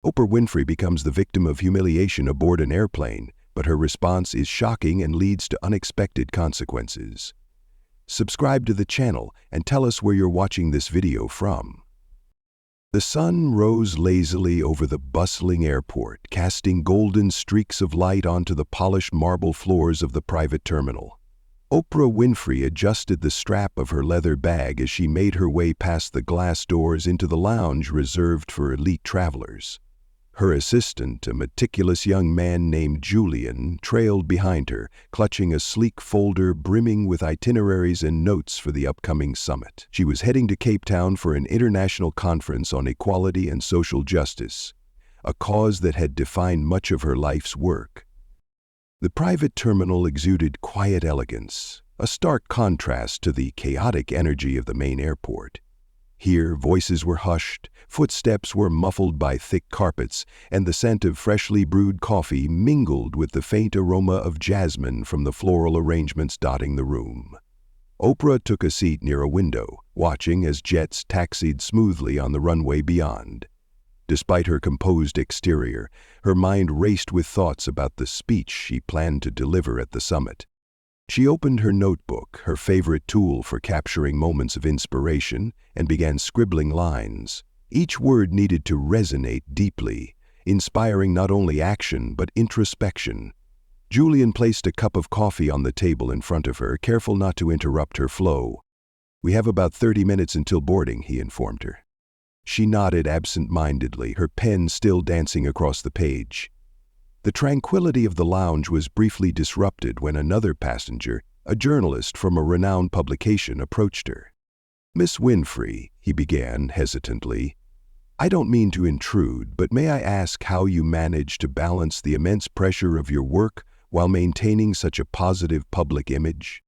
Oprah Winfrey becomes the victim of humiliation aboard an airplane, but her response is shocking and leads to unexpected consequences. Subscribe to the channel and tell us where you're watching this video from. The sun rose lazily over the bustling airport, casting golden streaks of light onto the polished marble floors of the private terminal. Oprah Winfrey adjusted the strap of her leather bag as she made her way past the glass doors into the lounge reserved for elite travelers. Her assistant, a meticulous young man named Julian, trailed behind her, clutching a sleek folder brimming with itineraries and notes for the upcoming summit. She was heading to Cape Town for an international conference on equality and social justice, a cause that had defined much of her life's work. The private terminal exuded quiet elegance, a stark contrast to the chaotic energy of the main airport. Here, voices were hushed, footsteps were muffled by thick carpets, and the scent of freshly brewed coffee mingled with the faint aroma of jasmine from the floral arrangements dotting the room. Oprah took a seat near a window, watching as jets taxied smoothly on the runway beyond. Despite her composed exterior, her mind raced with thoughts about the speech she planned to deliver at the summit. She opened her notebook, her favorite tool for capturing moments of inspiration, and began scribbling lines. Each word needed to resonate deeply, inspiring not only action but introspection. Julian placed a cup of coffee on the table in front of her, careful not to interrupt her flow. "We have about 30 minutes until boarding," he informed her. She nodded absent-mindedly, her pen still dancing across the page. The tranquility of the lounge was briefly disrupted when another passenger, a journalist from a renowned publication, approached her. "Miss Winfrey," he began hesitantly, "I don't mean to intrude, but may I ask how you manage to balance the immense pressure of your work while maintaining such a positive public image?"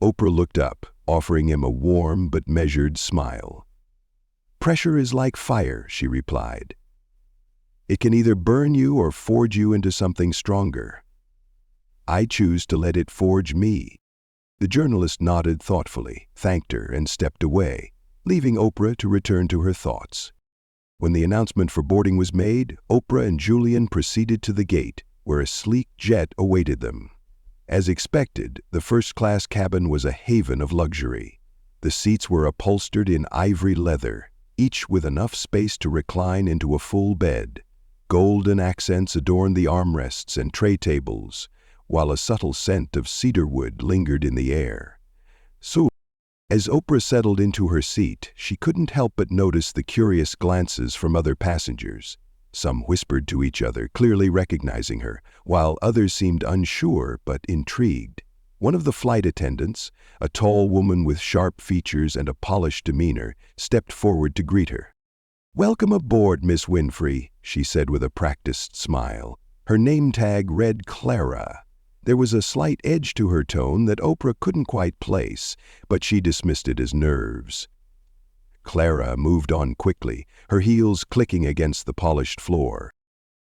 Oprah looked up, offering him a warm but measured smile. "Pressure is like fire," she replied. "It can either burn you or forge you into something stronger. I choose to let it forge me." The journalist nodded thoughtfully, thanked her, and stepped away, leaving Oprah to return to her thoughts. When the announcement for boarding was made, Oprah and Julian proceeded to the gate, where a sleek jet awaited them. As expected, the first-class cabin was a haven of luxury. The seats were upholstered in ivory leather, each with enough space to recline into a full bed. Golden accents adorned the armrests and tray tables, while a subtle scent of cedarwood lingered in the air. So, as Oprah settled into her seat, she couldn't help but notice the curious glances from other passengers. Some whispered to each other, clearly recognizing her, while others seemed unsure but intrigued. One of the flight attendants, a tall woman with sharp features and a polished demeanor, stepped forward to greet her. "Welcome aboard, Miss Winfrey," she said with a practiced smile. Her name tag read Clara. There was a slight edge to her tone that Oprah couldn't quite place, but she dismissed it as nerves. Clara moved on quickly, her heels clicking against the polished floor.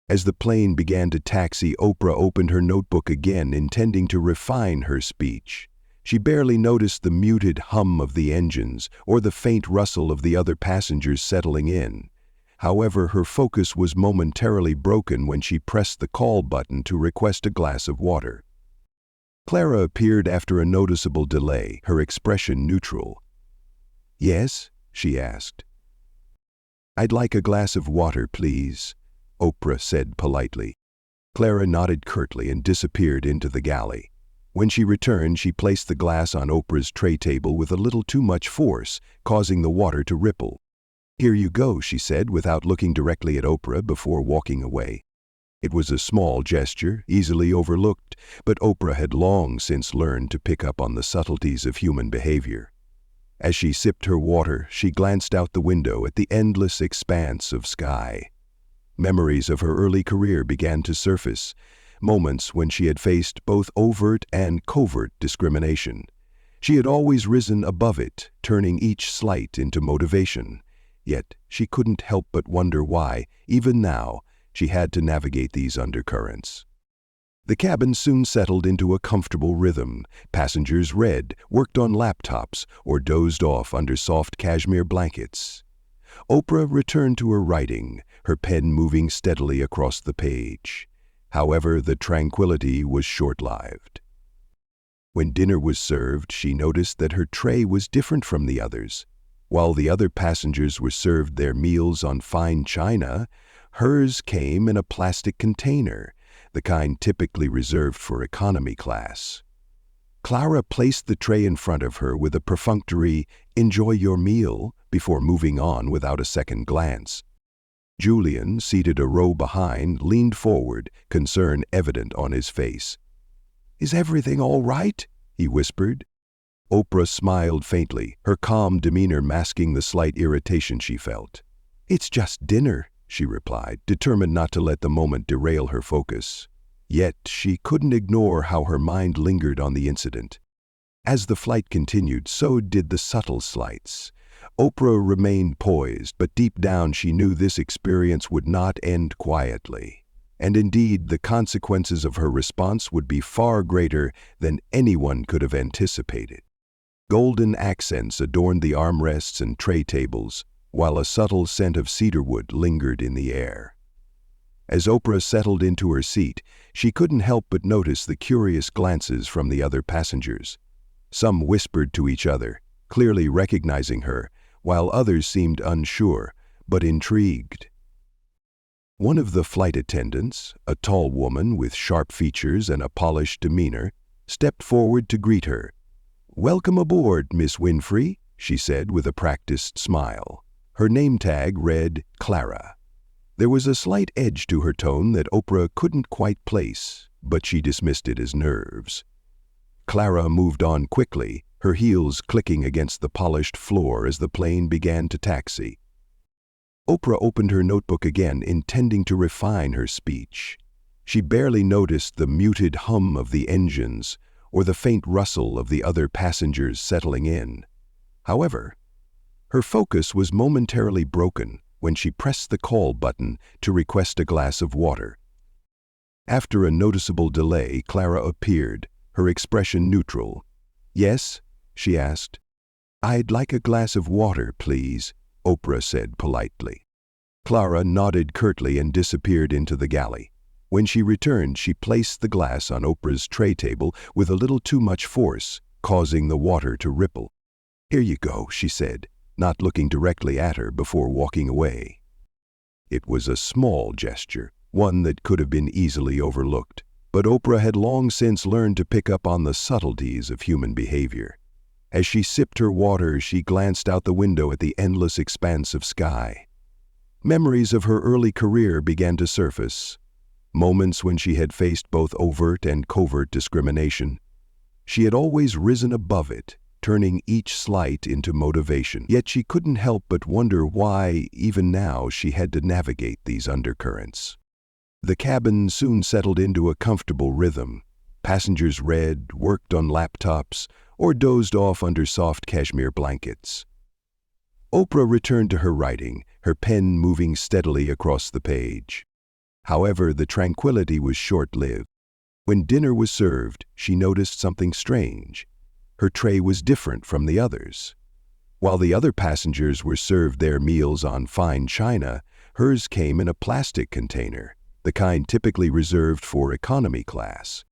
As the plane began to taxi, Oprah opened her notebook again, intending to refine her speech. She barely noticed the muted hum of the engines or the faint rustle of the other passengers settling in. However, her focus was momentarily broken when she pressed the call button to request a glass of water. Clara appeared after a noticeable delay, her expression neutral. "Yes?" she asked. "I'd like a glass of water, please," Oprah said politely. Clara nodded curtly and disappeared into the galley. When she returned, she placed the glass on Oprah's tray table with a little too much force, causing the water to ripple. "Here you go," she said without looking directly at Oprah before walking away. It was a small gesture, easily overlooked, but Oprah had long since learned to pick up on the subtleties of human behavior. As she sipped her water, she glanced out the window at the endless expanse of sky. Memories of her early career began to surface, moments when she had faced both overt and covert discrimination. She had always risen above it, turning each slight into motivation. Yet she couldn't help but wonder why, even now, she had to navigate these undercurrents. The cabin soon settled into a comfortable rhythm. Passengers read, worked on laptops, or dozed off under soft cashmere blankets. Oprah returned to her writing, her pen moving steadily across the page. However, the tranquility was short-lived. When dinner was served, she noticed that her tray was different from the others. While the other passengers were served their meals on fine china, hers came in a plastic container, the kind typically reserved for economy class. Clara placed the tray in front of her with a perfunctory, "Enjoy your meal," before moving on without a second glance. Julian, seated a row behind, leaned forward, concern evident on his face. "Is everything all right?" he whispered. Oprah smiled faintly, her calm demeanor masking the slight irritation she felt. "It's just dinner," she replied, determined not to let the moment derail her focus. Yet she couldn't ignore how her mind lingered on the incident. As the flight continued, so did the subtle slights. Oprah remained poised, but deep down she knew this experience would not end quietly. And indeed, the consequences of her response would be far greater than anyone could have anticipated. Golden accents adorned the armrests and tray tables, while a subtle scent of cedarwood lingered in the air. As Oprah settled into her seat, she couldn't help but notice the curious glances from the other passengers. Some whispered to each other, clearly recognizing her, while others seemed unsure, but intrigued. One of the flight attendants, a tall woman with sharp features and a polished demeanor, stepped forward to greet her. "Welcome aboard, Miss Winfrey," she said with a practiced smile. Her name tag read Clara. There was a slight edge to her tone that Oprah couldn't quite place, but she dismissed it as nerves. Clara moved on quickly, her heels clicking against the polished floor as the plane began to taxi. Oprah opened her notebook again, intending to refine her speech. She barely noticed the muted hum of the engines or the faint rustle of the other passengers settling in. However, her focus was momentarily broken when she pressed the call button to request a glass of water. After a noticeable delay, Clara appeared, her expression neutral. "Yes?" she asked. "I'd like a glass of water, please," Oprah said politely. Clara nodded curtly and disappeared into the galley. When she returned, she placed the glass on Oprah's tray table with a little too much force, causing the water to ripple. "Here you go," she said, not looking directly at her before walking away. It was a small gesture, one that could have been easily overlooked, but Oprah had long since learned to pick up on the subtleties of human behavior. As she sipped her water, she glanced out the window at the endless expanse of sky. Memories of her early career began to surface, moments when she had faced both overt and covert discrimination. She had always risen above it, turning each slight into motivation. Yet she couldn't help but wonder why, even now, she had to navigate these undercurrents. The cabin soon settled into a comfortable rhythm. Passengers read, worked on laptops, or dozed off under soft cashmere blankets. Oprah returned to her writing, her pen moving steadily across the page. However, the tranquility was short-lived. When dinner was served, she noticed something strange. Her tray was different from the others. While the other passengers were served their meals on fine china, hers came in a plastic container, the kind typically reserved for economy class.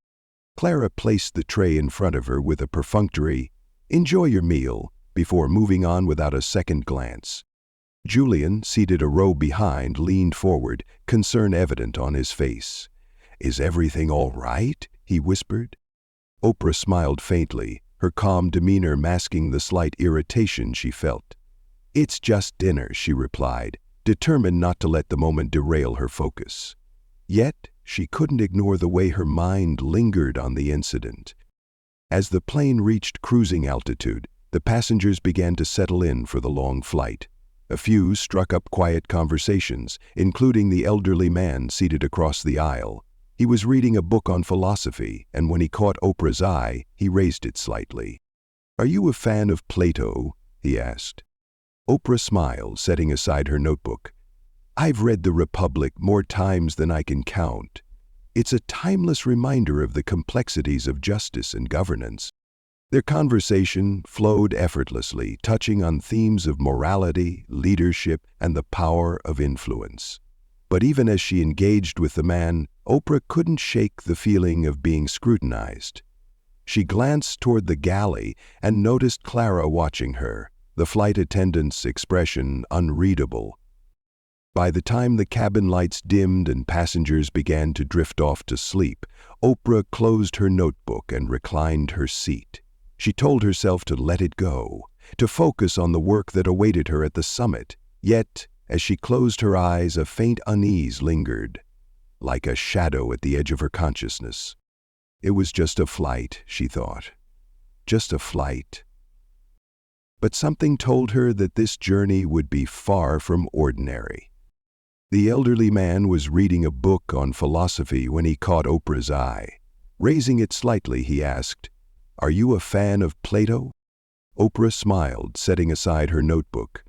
Clara placed the tray in front of her with a perfunctory, "Enjoy your meal," before moving on without a second glance. Julian, seated a row behind, leaned forward, concern evident on his face. "Is everything all right?" he whispered. Oprah smiled faintly, her calm demeanor masking the slight irritation she felt. "It's just dinner," she replied, determined not to let the moment derail her focus. Yet, she couldn't ignore the way her mind lingered on the incident. As the plane reached cruising altitude, the passengers began to settle in for the long flight. A few struck up quiet conversations, including the elderly man seated across the aisle. He was reading a book on philosophy, and when he caught Oprah's eye, he raised it slightly. "Are you a fan of Plato?" he asked. Oprah smiled, setting aside her notebook. "I've read The Republic more times than I can count. It's a timeless reminder of the complexities of justice and governance." Their conversation flowed effortlessly, touching on themes of morality, leadership, and the power of influence. But even as she engaged with the man, Oprah couldn't shake the feeling of being scrutinized. She glanced toward the galley and noticed Clara watching her, the flight attendant's expression unreadable. By the time the cabin lights dimmed and passengers began to drift off to sleep, Oprah closed her notebook and reclined her seat. She told herself to let it go, to focus on the work that awaited her at the summit. Yet, as she closed her eyes, a faint unease lingered, like a shadow at the edge of her consciousness. It was just a flight, she thought. Just a flight. But something told her that this journey would be far from ordinary. The elderly man was reading a book on philosophy when he caught Oprah's eye. Raising it slightly, he asked, "Are you a fan of Plato?" Oprah smiled, setting aside her notebook.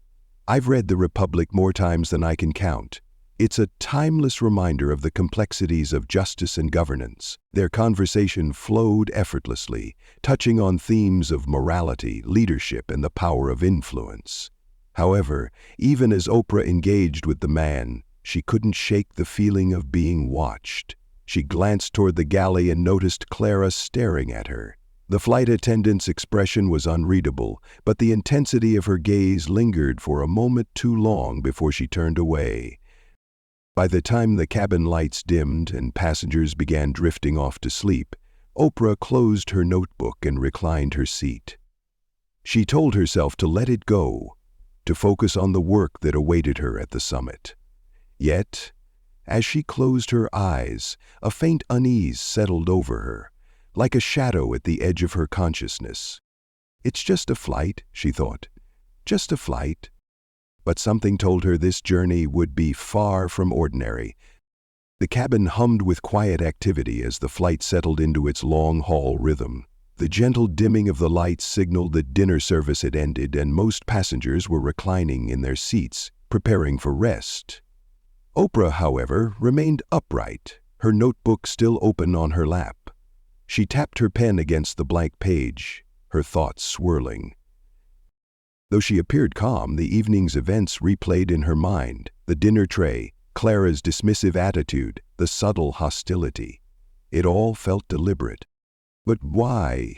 "I've read The Republic more times than I can count. It's a timeless reminder of the complexities of justice and governance." Their conversation flowed effortlessly, touching on themes of morality, leadership, and the power of influence. However, even as Oprah engaged with the man, she couldn't shake the feeling of being watched. She glanced toward the galley and noticed Clara staring at her. The flight attendant's expression was unreadable, but the intensity of her gaze lingered for a moment too long before she turned away. By the time the cabin lights dimmed and passengers began drifting off to sleep, Oprah closed her notebook and reclined her seat. She told herself to let it go, to focus on the work that awaited her at the summit. Yet, as she closed her eyes, a faint unease settled over her, like a shadow at the edge of her consciousness. "It's just a flight," she thought. "Just a flight." But something told her this journey would be far from ordinary. The cabin hummed with quiet activity as the flight settled into its long-haul rhythm. The gentle dimming of the lights signaled that dinner service had ended and most passengers were reclining in their seats, preparing for rest. Oprah, however, remained upright, her notebook still open on her lap. She tapped her pen against the blank page, her thoughts swirling. Though she appeared calm, the evening's events replayed in her mind: the dinner tray, Clara's dismissive attitude, the subtle hostility. It all felt deliberate. But why?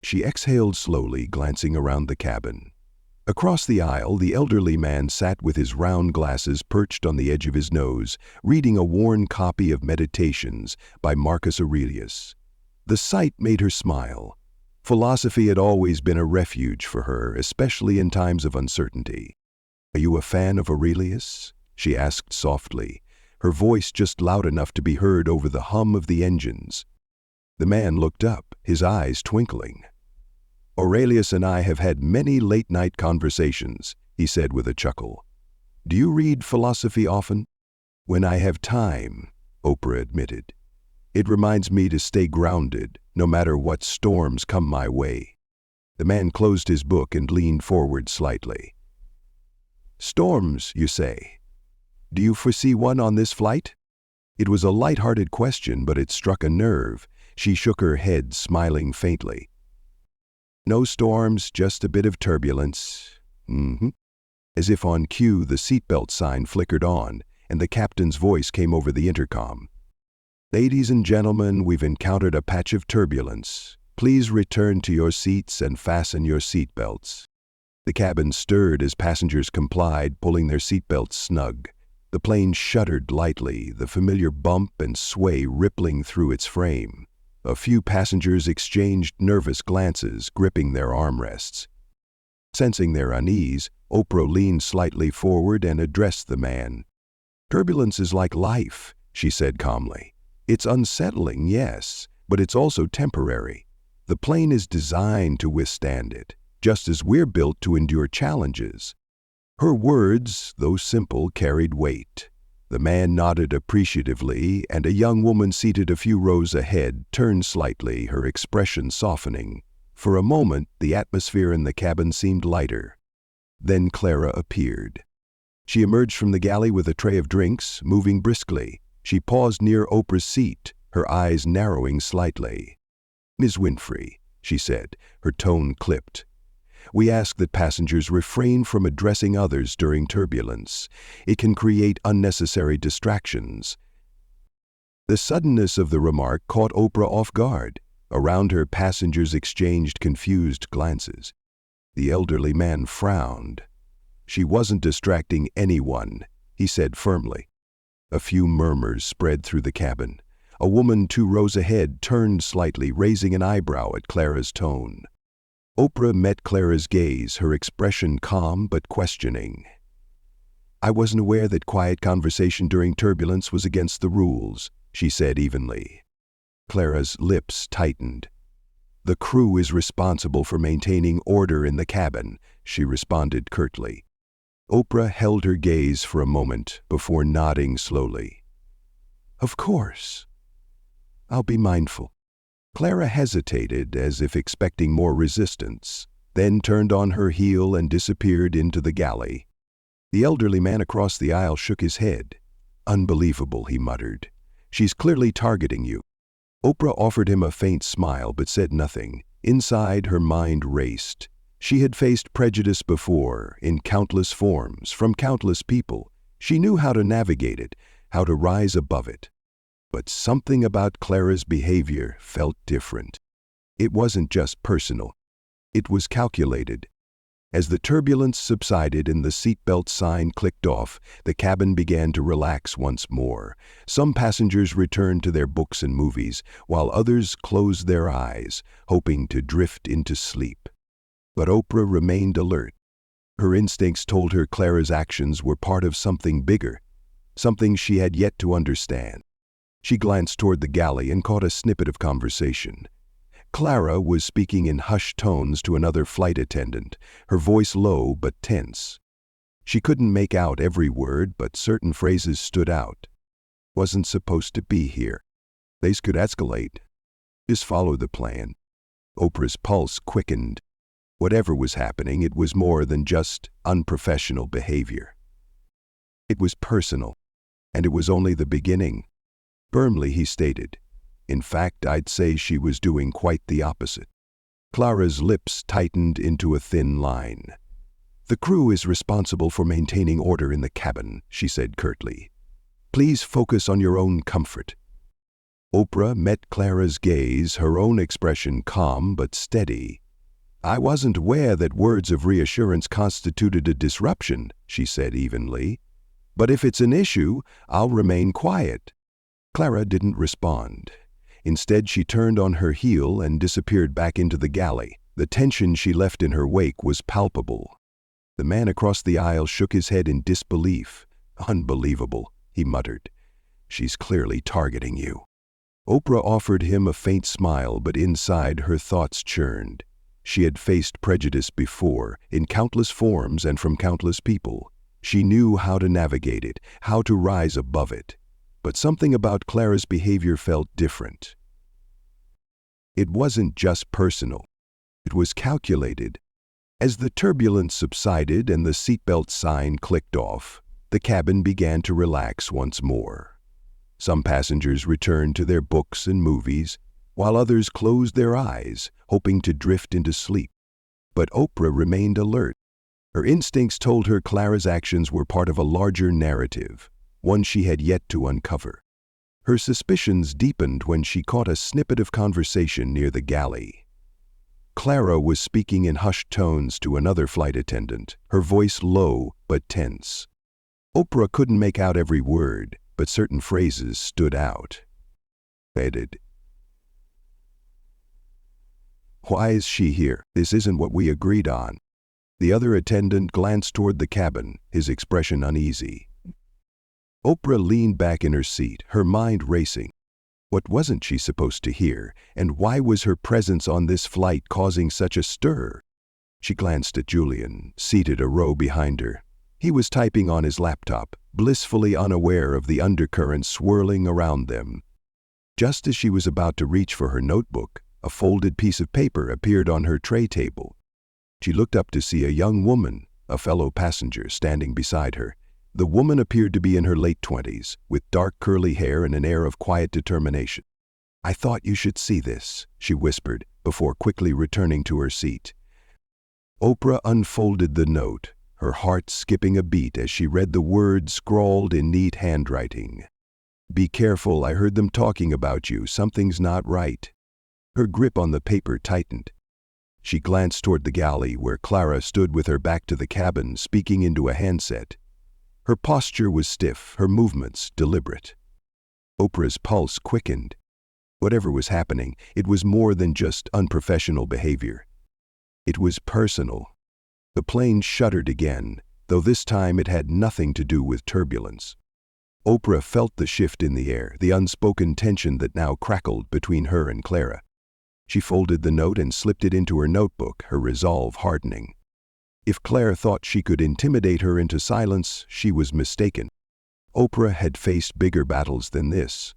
She exhaled slowly, glancing around the cabin. Across the aisle, the elderly man sat with his round glasses perched on the edge of his nose, reading a worn copy of Meditations by Marcus Aurelius. The sight made her smile. Philosophy had always been a refuge for her, especially in times of uncertainty. "Are you a fan of Aurelius?" she asked softly, her voice just loud enough to be heard over the hum of the engines. The man looked up, his eyes twinkling. "Aurelius and I have had many late-night conversations," he said with a chuckle. "Do you read philosophy often?" "When I have time," Oprah admitted. "It reminds me to stay grounded, no matter what storms come my way." The man closed his book and leaned forward slightly. "Storms, you say? Do you foresee one on this flight?" It was a light-hearted question, but it struck a nerve. She shook her head, smiling faintly. "No storms, just a bit of turbulence." As if on cue, the seatbelt sign flickered on, and the captain's voice came over the intercom. "Ladies and gentlemen, we've encountered a patch of turbulence. Please return to your seats and fasten your seatbelts." The cabin stirred as passengers complied, pulling their seatbelts snug. The plane shuddered lightly, the familiar bump and sway rippling through its frame. A few passengers exchanged nervous glances, gripping their armrests. Sensing their unease, Oprah leaned slightly forward and addressed the man. "Turbulence is like life," she said calmly. "It's unsettling, yes, but it's also temporary. The plane is designed to withstand it, just as we're built to endure challenges." Her words, though simple, carried weight. The man nodded appreciatively, and a young woman seated a few rows ahead turned slightly, her expression softening. For a moment, the atmosphere in the cabin seemed lighter. Then Clara appeared. She emerged from the galley with a tray of drinks, moving briskly. She paused near Oprah's seat, her eyes narrowing slightly. "Ms. Winfrey, she said, her tone clipped. "We ask that passengers refrain from addressing others during turbulence. It can create unnecessary distractions." The suddenness of the remark caught Oprah off guard. Around her, passengers exchanged confused glances. The elderly man frowned. "She wasn't distracting anyone," he said firmly. A few murmurs spread through the cabin. A woman 2 rows ahead turned slightly, raising an eyebrow at Clara's tone. Oprah met Clara's gaze, her expression calm but questioning. "I wasn't aware that quiet conversation during turbulence was against the rules," she said evenly. Clara's lips tightened. "The crew is responsible for maintaining order in the cabin," she responded curtly. Oprah held her gaze for a moment before nodding slowly. "Of course. I'll be mindful." Clara hesitated, as if expecting more resistance, then turned on her heel and disappeared into the galley. The elderly man across the aisle shook his head. "Unbelievable," he muttered. "She's clearly targeting you." Oprah offered him a faint smile but said nothing. Inside, her mind raced. She had faced prejudice before, in countless forms, from countless people. She knew how to navigate it, how to rise above it. But something about Clara's behavior felt different. It wasn't just personal. It was calculated. As the turbulence subsided and the seatbelt sign clicked off, the cabin began to relax once more. Some passengers returned to their books and movies, while others closed their eyes, hoping to drift into sleep. But Oprah remained alert. Her instincts told her Clara's actions were part of something bigger, something she had yet to understand. She glanced toward the galley and caught a snippet of conversation. Clara was speaking in hushed tones to another flight attendant, her voice low but tense. She couldn't make out every word, but certain phrases stood out. "Wasn't supposed to be here. These could escalate. Just follow the plan." Oprah's pulse quickened. Whatever was happening, it was more than just unprofessional behavior. It was personal, and it was only the beginning. Firmly, he stated. "In fact, I'd say she was doing quite the opposite." Clara's lips tightened into a thin line. "The crew is responsible for maintaining order in the cabin," she said curtly. "Please focus on your own comfort." Oprah met Clara's gaze, her own expression calm but steady. "I wasn't aware that words of reassurance constituted a disruption," she said evenly. "But if it's an issue, I'll remain quiet." Clara didn't respond. Instead, she turned on her heel and disappeared back into the galley. The tension she left in her wake was palpable. The man across the aisle shook his head in disbelief. "Unbelievable," he muttered. "She's clearly targeting you." Oprah offered him a faint smile, but inside her thoughts churned. She had faced prejudice before, in countless forms and from countless people. She knew how to navigate it, how to rise above it. But something about Clara's behavior felt different. It wasn't just personal. It was calculated. As the turbulence subsided and the seatbelt sign clicked off, the cabin began to relax once more. Some passengers returned to their books and movies, while others closed their eyes, hoping to drift into sleep. But Oprah remained alert. Her instincts told her Clara's actions were part of a larger narrative, one she had yet to uncover. Her suspicions deepened when she caught a snippet of conversation near the galley. Clara was speaking in hushed tones to another flight attendant, her voice low but tense. Oprah couldn't make out every word, but certain phrases stood out. Added, "Why is she here? This isn't what we agreed on." The other attendant glanced toward the cabin, his expression uneasy. Oprah leaned back in her seat, her mind racing. What wasn't she supposed to hear, and why was her presence on this flight causing such a stir? She glanced at Julian, seated a row behind her. He was typing on his laptop, blissfully unaware of the undercurrents swirling around them. Just as she was about to reach for her notebook, a folded piece of paper appeared on her tray table. She looked up to see a young woman, a fellow passenger, standing beside her. The woman appeared to be in her late 20s, with dark curly hair and an air of quiet determination. "I thought you should see this," she whispered, before quickly returning to her seat. Oprah unfolded the note, her heart skipping a beat as she read the words scrawled in neat handwriting. "Be careful, I heard them talking about you. Something's not right." Her grip on the paper tightened. She glanced toward the galley where Clara stood with her back to the cabin, speaking into a handset. Her posture was stiff, her movements deliberate. Oprah's pulse quickened. Whatever was happening, it was more than just unprofessional behavior. It was personal. The plane shuddered again, though this time it had nothing to do with turbulence. Oprah felt the shift in the air, the unspoken tension that now crackled between her and Clara. She folded the note and slipped it into her notebook, her resolve hardening. If Claire thought she could intimidate her into silence, she was mistaken. Oprah had faced bigger battles than this,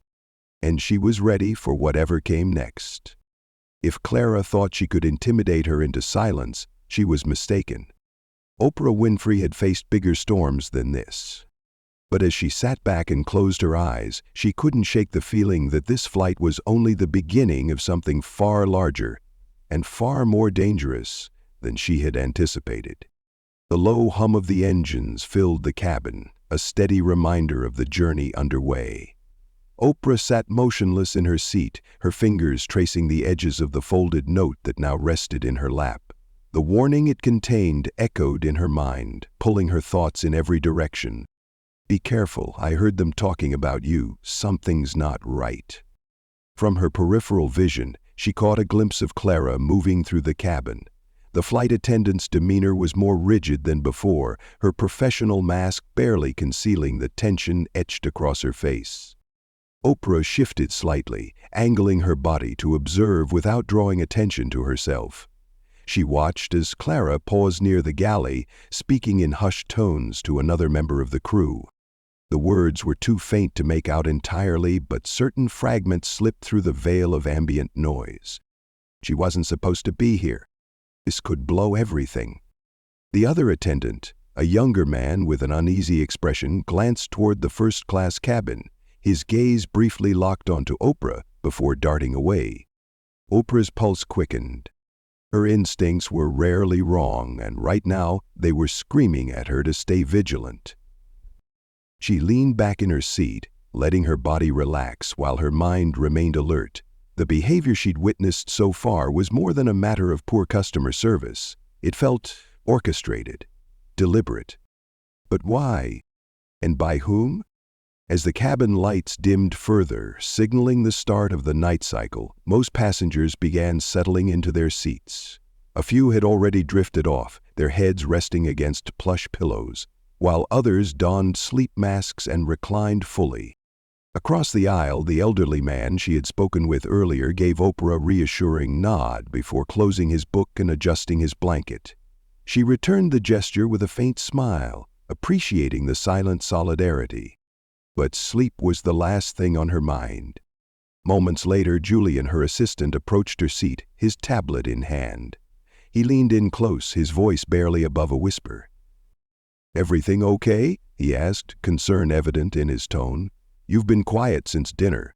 and she was ready for whatever came next. If Clara thought she could intimidate her into silence, she was mistaken. Oprah Winfrey had faced bigger storms than this. But as she sat back and closed her eyes, she couldn't shake the feeling that this flight was only the beginning of something far larger and far more dangerous than she had anticipated. The low hum of the engines filled the cabin, a steady reminder of the journey underway. Oprah sat motionless in her seat, her fingers tracing the edges of the folded note that now rested in her lap. The warning it contained echoed in her mind, pulling her thoughts in every direction. "Be careful, I heard them talking about you. Something's not right." From her peripheral vision, she caught a glimpse of Clara moving through the cabin. The flight attendant's demeanor was more rigid than before, her professional mask barely concealing the tension etched across her face. Oprah shifted slightly, angling her body to observe without drawing attention to herself. She watched as Clara paused near the galley, speaking in hushed tones to another member of the crew. The words were too faint to make out entirely, but certain fragments slipped through the veil of ambient noise. "She wasn't supposed to be here. This could blow everything." The other attendant, a younger man with an uneasy expression, glanced toward the first-class cabin, his gaze briefly locked onto Oprah before darting away. Oprah's pulse quickened. Her instincts were rarely wrong, and right now they were screaming at her to stay vigilant. She leaned back in her seat, letting her body relax while her mind remained alert. The behavior she'd witnessed so far was more than a matter of poor customer service. It felt orchestrated, deliberate. But why? And by whom? As the cabin lights dimmed further, signaling the start of the night cycle, most passengers began settling into their seats. A few had already drifted off, their heads resting against plush pillows, while others donned sleep masks and reclined fully. Across the aisle, the elderly man she had spoken with earlier gave Oprah a reassuring nod before closing his book and adjusting his blanket. She returned the gesture with a faint smile, appreciating the silent solidarity. But sleep was the last thing on her mind. Moments later, Julian, her assistant, approached her seat, his tablet in hand. He leaned in close, his voice barely above a whisper. "Everything okay?" he asked, concern evident in his tone. "You've been quiet since dinner."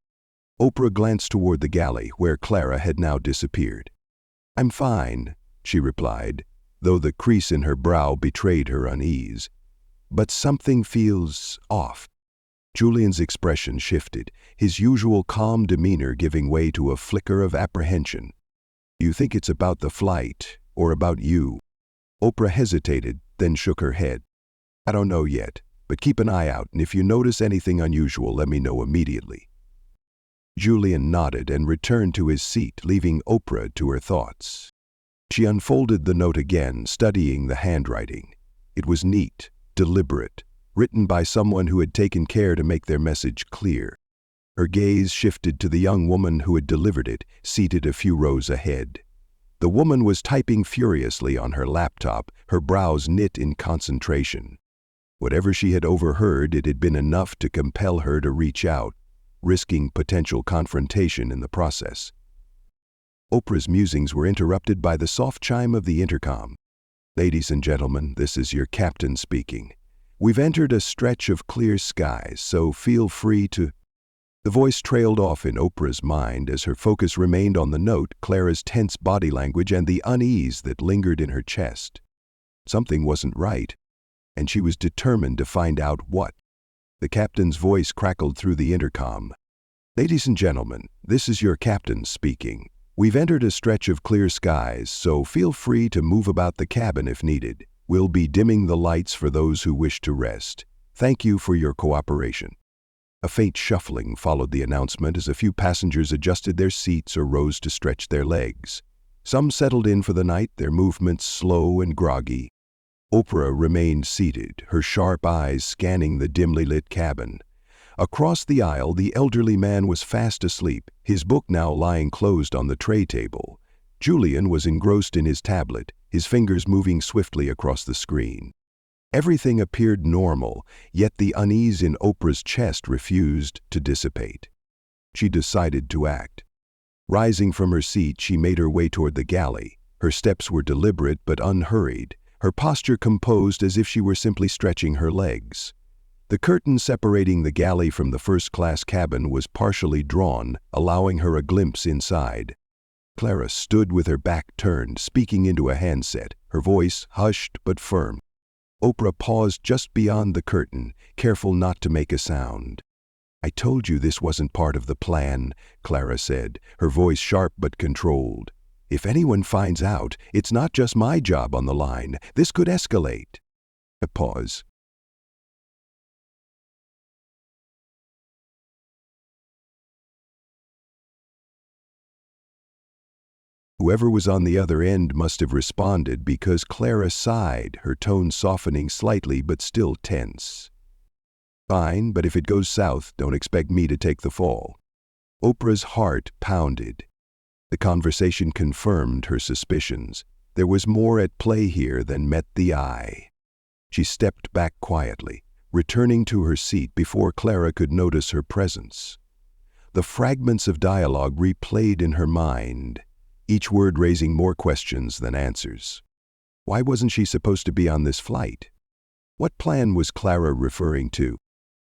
Oprah glanced toward the galley, where Clara had now disappeared. "I'm fine," she replied, though the crease in her brow betrayed her unease. "But something feels off." Julian's expression shifted, his usual calm demeanor giving way to a flicker of apprehension. "You think it's about the flight, or about you?" Oprah hesitated, then shook her head. "I don't know yet, but keep an eye out, and if you notice anything unusual, let me know immediately." Julian nodded and returned to his seat, leaving Oprah to her thoughts. She unfolded the note again, studying the handwriting. It was neat, deliberate, written by someone who had taken care to make their message clear. Her gaze shifted to the young woman who had delivered it, seated a few rows ahead. The woman was typing furiously on her laptop, her brows knit in concentration. Whatever she had overheard, it had been enough to compel her to reach out, risking potential confrontation in the process. Oprah's musings were interrupted by the soft chime of the intercom. "Ladies and gentlemen, this is your captain speaking. We've entered a stretch of clear skies, so feel free to..." The voice trailed off in Oprah's mind as her focus remained on the note, Clara's tense body language, and the unease that lingered in her chest. Something wasn't right, and she was determined to find out what. The captain's voice crackled through the intercom. "Ladies and gentlemen, this is your captain speaking. We've entered a stretch of clear skies, so feel free to move about the cabin if needed. We'll be dimming the lights for those who wish to rest. Thank you for your cooperation." A faint shuffling followed the announcement as a few passengers adjusted their seats or rose to stretch their legs. Some settled in for the night, their movements slow and groggy. Oprah remained seated, her sharp eyes scanning the dimly lit cabin. Across the aisle, the elderly man was fast asleep, his book now lying closed on the tray table. Julian was engrossed in his tablet, his fingers moving swiftly across the screen. Everything appeared normal, yet the unease in Oprah's chest refused to dissipate. She decided to act. Rising from her seat, she made her way toward the galley. Her steps were deliberate but unhurried, her posture composed as if she were simply stretching her legs. The curtain separating the galley from the first-class cabin was partially drawn, allowing her a glimpse inside. Clara stood with her back turned, speaking into a handset, her voice hushed but firm. Oprah paused just beyond the curtain, careful not to make a sound. "I told you this wasn't part of the plan," Clara said, her voice sharp but controlled. "If anyone finds out, it's not just my job on the line. This could escalate." A pause. Whoever was on the other end must have responded because Clara sighed, her tone softening slightly but still tense. "Fine, but if it goes south, don't expect me to take the fall." Oprah's heart pounded. The conversation confirmed her suspicions. There was more at play here than met the eye. She stepped back quietly, returning to her seat before Clara could notice her presence. The fragments of dialogue replayed in her mind, each word raising more questions than answers. Why wasn't she supposed to be on this flight? What plan was Clara referring to?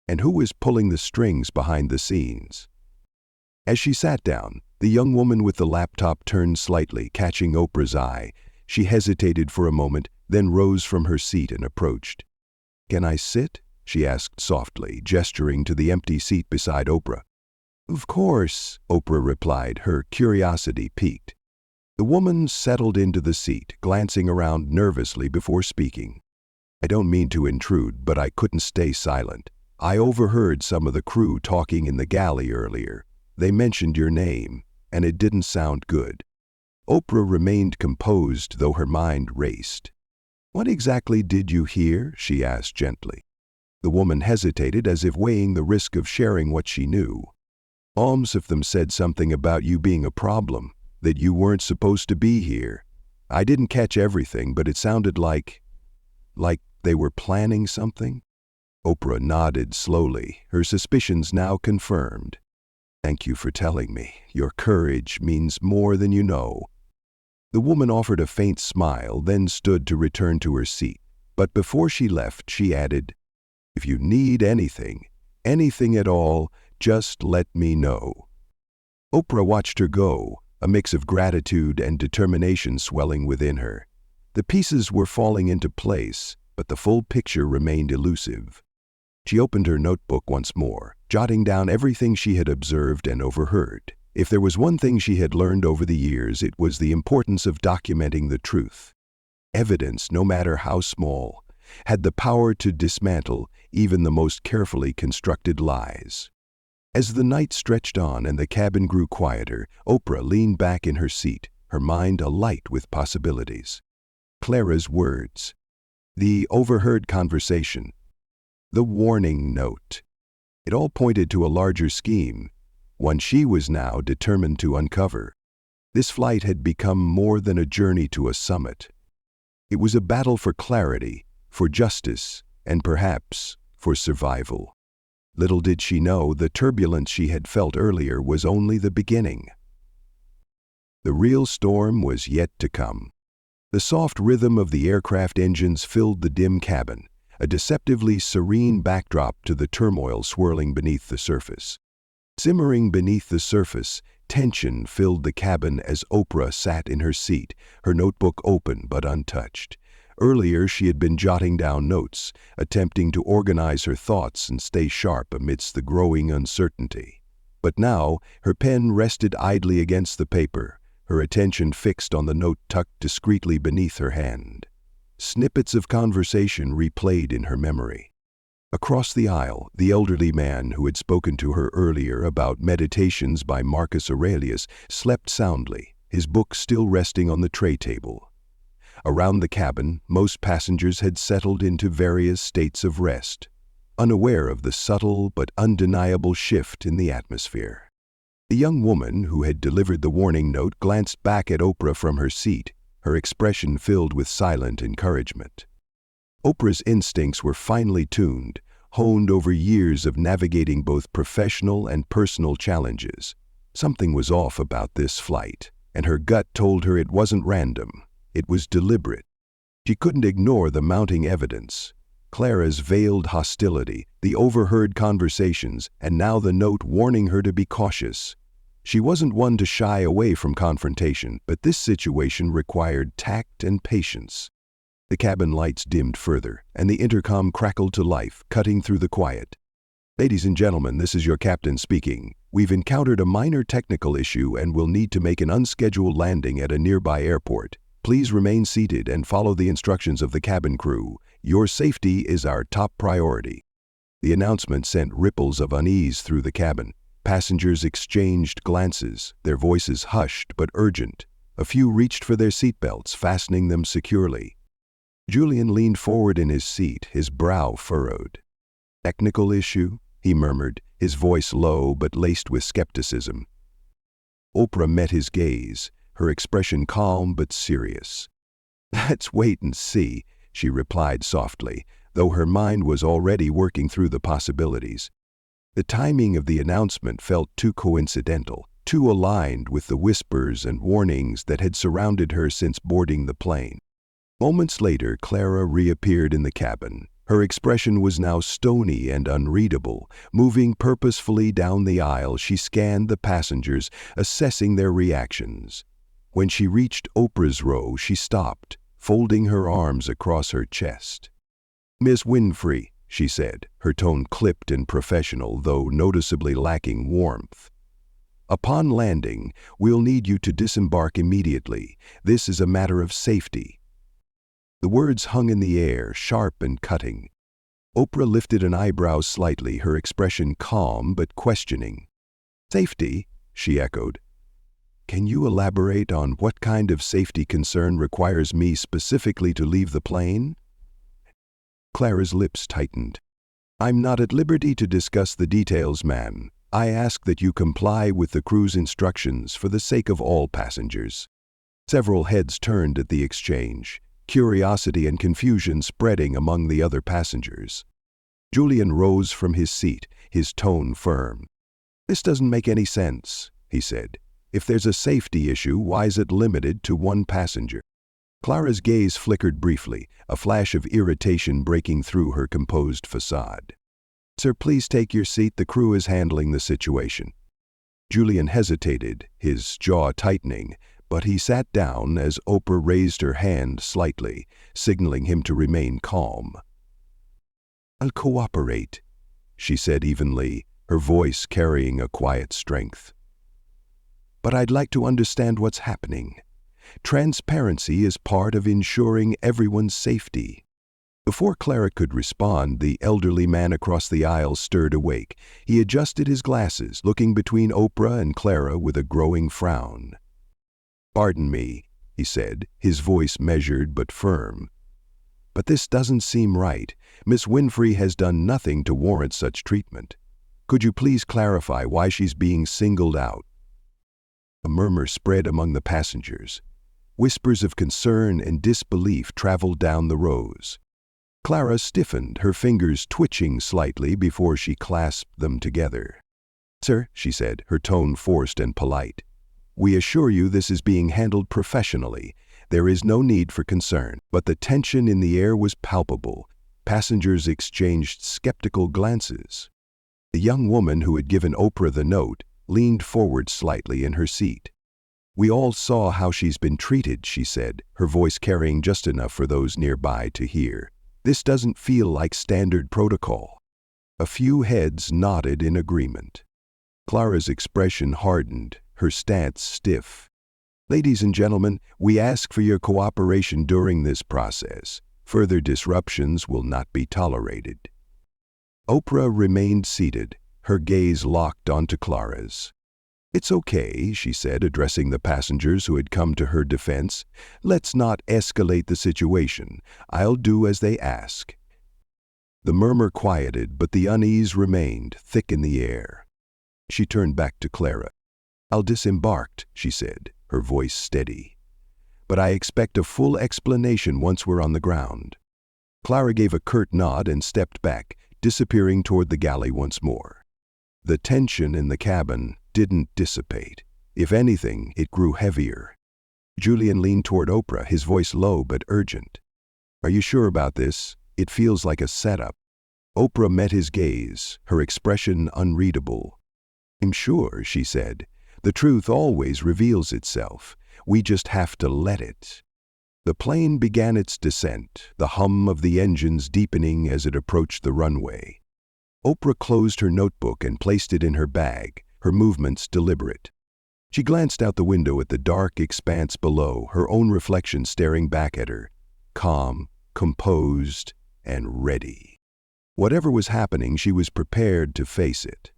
And who was pulling the strings behind the scenes? As she sat down, the young woman with the laptop turned slightly, catching Oprah's eye. She hesitated for a moment, then rose from her seat and approached. "Can I sit?" she asked softly, gesturing to the empty seat beside Oprah. "Of course," Oprah replied, her curiosity piqued. The woman settled into the seat, glancing around nervously before speaking. "I don't mean to intrude, but I couldn't stay silent. I overheard some of the crew talking in the galley earlier. They mentioned your name, and it didn't sound good." Oprah remained composed, though her mind raced. "What exactly did you hear?" she asked gently. The woman hesitated, as if weighing the risk of sharing what she knew. "Some of them said something about you being a problem, that you weren't supposed to be here. I didn't catch everything, but it sounded like they were planning something." Oprah nodded slowly, her suspicions now confirmed. "Thank you for telling me. Your courage means more than you know." The woman offered a faint smile, then stood to return to her seat. But before she left, she added, "If you need anything at all, just let me know." Oprah watched her go, a mix of gratitude and determination swelling within her. The pieces were falling into place, but the full picture remained elusive. She opened her notebook once more, jotting down everything she had observed and overheard. If there was one thing she had learned over the years, it was the importance of documenting the truth. Evidence, no matter how small, had the power to dismantle even the most carefully constructed lies. As the night stretched on and the cabin grew quieter, Oprah leaned back in her seat, her mind alight with possibilities. Clara's words, the overheard conversation, the warning note. It all pointed to a larger scheme, one she was now determined to uncover. This flight had become more than a journey to a summit. It was a battle for clarity, for justice, and perhaps for survival. Little did she know the turbulence she had felt earlier was only the beginning. The real storm was yet to come. The soft rhythm of the aircraft engines filled the dim cabin, a deceptively serene backdrop to the turmoil swirling beneath the surface. Simmering beneath the surface, tension filled the cabin as Oprah sat in her seat, her notebook open but untouched. Earlier, she had been jotting down notes, attempting to organize her thoughts and stay sharp amidst the growing uncertainty. But now, her pen rested idly against the paper, her attention fixed on the note tucked discreetly beneath her hand. Snippets of conversation replayed in her memory. Across the aisle, the elderly man who had spoken to her earlier about Meditations by Marcus Aurelius slept soundly, his book still resting on the tray table. Around the cabin, most passengers had settled into various states of rest, unaware of the subtle but undeniable shift in the atmosphere. The young woman who had delivered the warning note glanced back at Oprah from her seat, her expression filled with silent encouragement. Oprah's instincts were finely tuned, honed over years of navigating both professional and personal challenges. Something was off about this flight, and her gut told her it wasn't random, it was deliberate. She couldn't ignore the mounting evidence. Clara's veiled hostility, the overheard conversations, and now the note warning her to be cautious. She wasn't one to shy away from confrontation, but this situation required tact and patience. The cabin lights dimmed further, and the intercom crackled to life, cutting through the quiet. "Ladies and gentlemen, this is your captain speaking. We've encountered a minor technical issue and will need to make an unscheduled landing at a nearby airport. Please remain seated and follow the instructions of the cabin crew. Your safety is our top priority." The announcement sent ripples of unease through the cabin. Passengers exchanged glances, their voices hushed but urgent. A few reached for their seatbelts, fastening them securely. Julian leaned forward in his seat, his brow furrowed. "Technical issue?" he murmured, his voice low but laced with skepticism. Oprah met his gaze, her expression calm but serious. "Let's wait and see," she replied softly, though her mind was already working through the possibilities. The timing of the announcement felt too coincidental, too aligned with the whispers and warnings that had surrounded her since boarding the plane. Moments later, Clara reappeared in the cabin. Her expression was now stony and unreadable. Moving purposefully down the aisle, she scanned the passengers, assessing their reactions. When she reached Oprah's row, she stopped, folding her arms across her chest. "Miss Winfrey," she said, her tone clipped and professional, though noticeably lacking warmth. "Upon landing, we'll need you to disembark immediately. This is a matter of safety." The words hung in the air, sharp and cutting. Oprah lifted an eyebrow slightly, her expression calm but questioning. "Safety?" she echoed. "Can you elaborate on what kind of safety concern requires me specifically to leave the plane?" Clara's lips tightened. "I'm not at liberty to discuss the details, ma'am. I ask that you comply with the crew's instructions for the sake of all passengers." Several heads turned at the exchange, curiosity and confusion spreading among the other passengers. Julian rose from his seat, his tone firm. "This doesn't make any sense," he said. "If there's a safety issue, why is it limited to one passenger?" Clara's gaze flickered briefly, a flash of irritation breaking through her composed facade. "Sir, please take your seat. The crew is handling the situation." Julian hesitated, his jaw tightening, but he sat down as Oprah raised her hand slightly, signaling him to remain calm. "I'll cooperate," she said evenly, her voice carrying a quiet strength. "But I'd like to understand what's happening. Transparency is part of ensuring everyone's safety." Before Clara could respond, the elderly man across the aisle stirred awake. He adjusted his glasses, looking between Oprah and Clara with a growing frown. "Pardon me," he said, his voice measured but firm. "But this doesn't seem right. Miss Winfrey has done nothing to warrant such treatment. Could you please clarify why she's being singled out?" A murmur spread among the passengers. Whispers of concern and disbelief traveled down the rows. Clara stiffened, her fingers twitching slightly before she clasped them together. "Sir," she said, her tone forced and polite, "we assure you this is being handled professionally. There is no need for concern." But the tension in the air was palpable. Passengers exchanged skeptical glances. The young woman who had given Oprah the note leaned forward slightly in her seat. "We all saw how she's been treated," she said, her voice carrying just enough for those nearby to hear. "This doesn't feel like standard protocol." A few heads nodded in agreement. Clara's expression hardened, her stance stiff. "Ladies and gentlemen, we ask for your cooperation during this process. Further disruptions will not be tolerated." Oprah remained seated, her gaze locked onto Clara's. "It's okay," she said, addressing the passengers who had come to her defense. "Let's not escalate the situation. I'll do as they ask." The murmur quieted, but the unease remained, thick in the air. She turned back to Clara. "I'll disembark," she said, her voice steady. "But I expect a full explanation once we're on the ground." Clara gave a curt nod and stepped back, disappearing toward the galley once more. The tension in the cabin didn't dissipate. If anything, it grew heavier. Julian leaned toward Oprah, his voice low but urgent. "Are you sure about this? It feels like a setup." Oprah met his gaze, her expression unreadable. "I'm sure," she said. "The truth always reveals itself. We just have to let it." The plane began its descent, the hum of the engines deepening as it approached the runway. Oprah closed her notebook and placed it in her bag, her movements deliberate. She glanced out the window at the dark expanse below, her own reflection staring back at her, calm, composed, and ready. Whatever was happening, she was prepared to face it.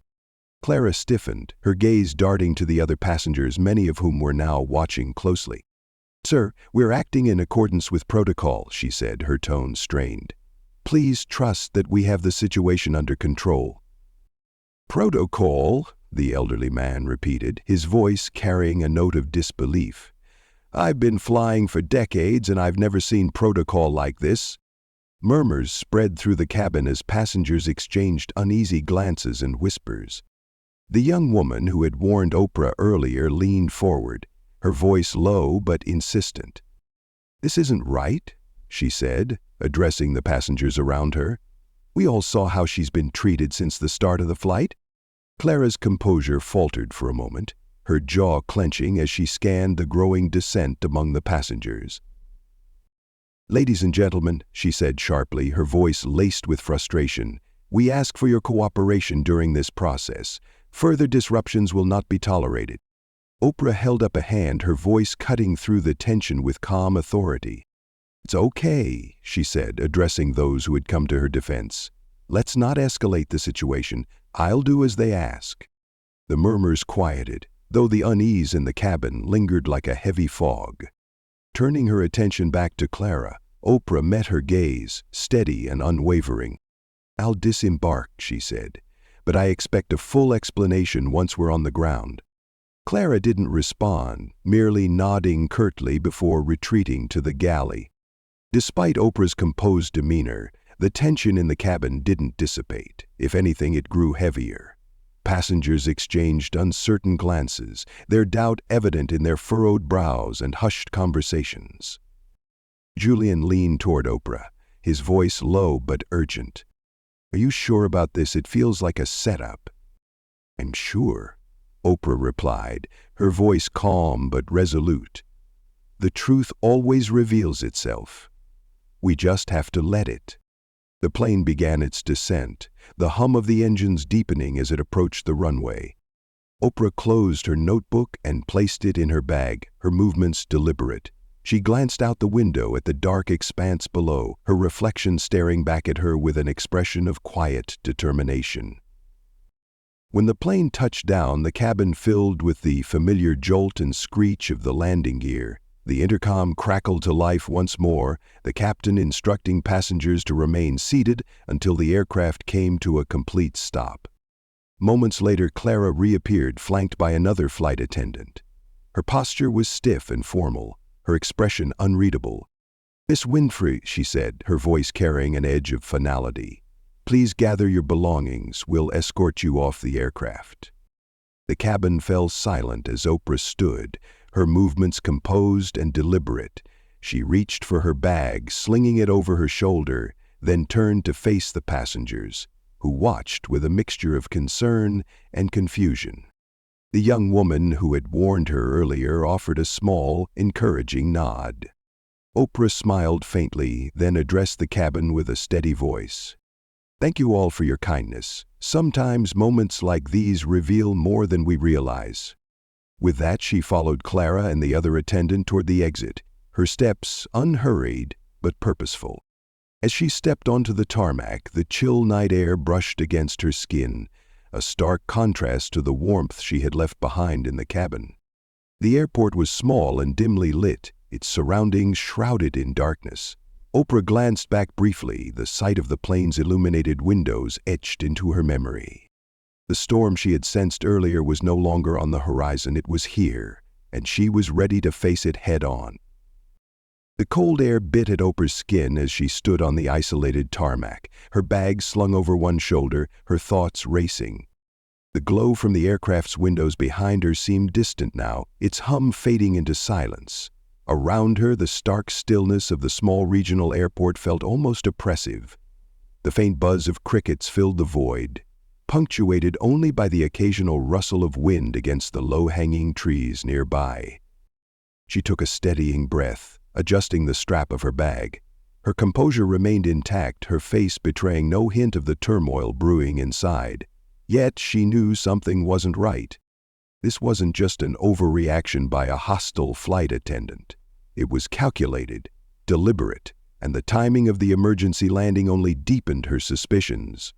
Clara stiffened, her gaze darting to the other passengers, many of whom were now watching closely. "Sir, we're acting in accordance with protocol," she said, her tone strained. "Please trust that we have the situation under control." "Protocol?" the elderly man repeated, his voice carrying a note of disbelief. "I've been flying for decades and I've never seen protocol like this." Murmurs spread through the cabin as passengers exchanged uneasy glances and whispers. The young woman who had warned Oprah earlier leaned forward, her voice low but insistent. "This isn't right," she said, addressing the passengers around her. "We all saw how she's been treated since the start of the flight." Clara's composure faltered for a moment, her jaw clenching as she scanned the growing dissent among the passengers. "Ladies and gentlemen," she said sharply, her voice laced with frustration, "we ask for your cooperation during this process. Further disruptions will not be tolerated." Oprah held up a hand, her voice cutting through the tension with calm authority. "It's okay," she said, addressing those who had come to her defense. "Let's not escalate the situation. I'll do as they ask." The murmurs quieted, though the unease in the cabin lingered like a heavy fog. Turning her attention back to Clara, Oprah met her gaze, steady and unwavering. "I'll disembark," she said, "but I expect a full explanation once we're on the ground." Clara didn't respond, merely nodding curtly before retreating to the galley. Despite Oprah's composed demeanor, the tension in the cabin didn't dissipate. If anything, it grew heavier. Passengers exchanged uncertain glances, their doubt evident in their furrowed brows and hushed conversations. Julian leaned toward Oprah, his voice low but urgent. "Are you sure about this? It feels like a setup." "I'm sure," Oprah replied, her voice calm but resolute. "The truth always reveals itself. We just have to let it." The plane began its descent, the hum of the engines deepening as it approached the runway. Oprah closed her notebook and placed it in her bag, her movements deliberate. She glanced out the window at the dark expanse below, her reflection staring back at her with an expression of quiet determination. When the plane touched down, the cabin filled with the familiar jolt and screech of the landing gear. The intercom crackled to life once more, the captain instructing passengers to remain seated until the aircraft came to a complete stop. Moments later, Clara reappeared, flanked by another flight attendant. Her posture was stiff and formal, her expression unreadable. "Miss Winfrey," she said, her voice carrying an edge of finality. "Please gather your belongings. We'll escort you off the aircraft." The cabin fell silent as Oprah stood, her movements composed and deliberate. She reached for her bag, slinging it over her shoulder, then turned to face the passengers. who watched with a mixture of concern and confusion. The young woman who had warned her earlier offered a small, encouraging nod. Oprah smiled faintly, then addressed the cabin with a steady voice. "Thank you all for your kindness. Sometimes moments like these reveal more than we realize." With that, she followed Clara and the other attendant toward the exit, her steps unhurried but purposeful. As she stepped onto the tarmac, the chill night air brushed against her skin, a stark contrast to the warmth she had left behind in the cabin. The airport was small and dimly lit, its surroundings shrouded in darkness. Oprah glanced back briefly, the sight of the plane's illuminated windows etched into her memory. The storm she had sensed earlier was no longer on the horizon, it was here, and she was ready to face it head-on. The cold air bit at Oprah's skin as she stood on the isolated tarmac, her bag slung over one shoulder, her thoughts racing. The glow from the aircraft's windows behind her seemed distant now, its hum fading into silence. Around her, the stark stillness of the small regional airport felt almost oppressive. The faint buzz of crickets filled the void, punctuated only by the occasional rustle of wind against the low-hanging trees nearby. She took a steadying breath, adjusting the strap of her bag. Her composure remained intact, her face betraying no hint of the turmoil brewing inside. Yet she knew something wasn't right. This wasn't just an overreaction by a hostile flight attendant. It was calculated, deliberate, and the timing of the emergency landing only deepened her suspicions.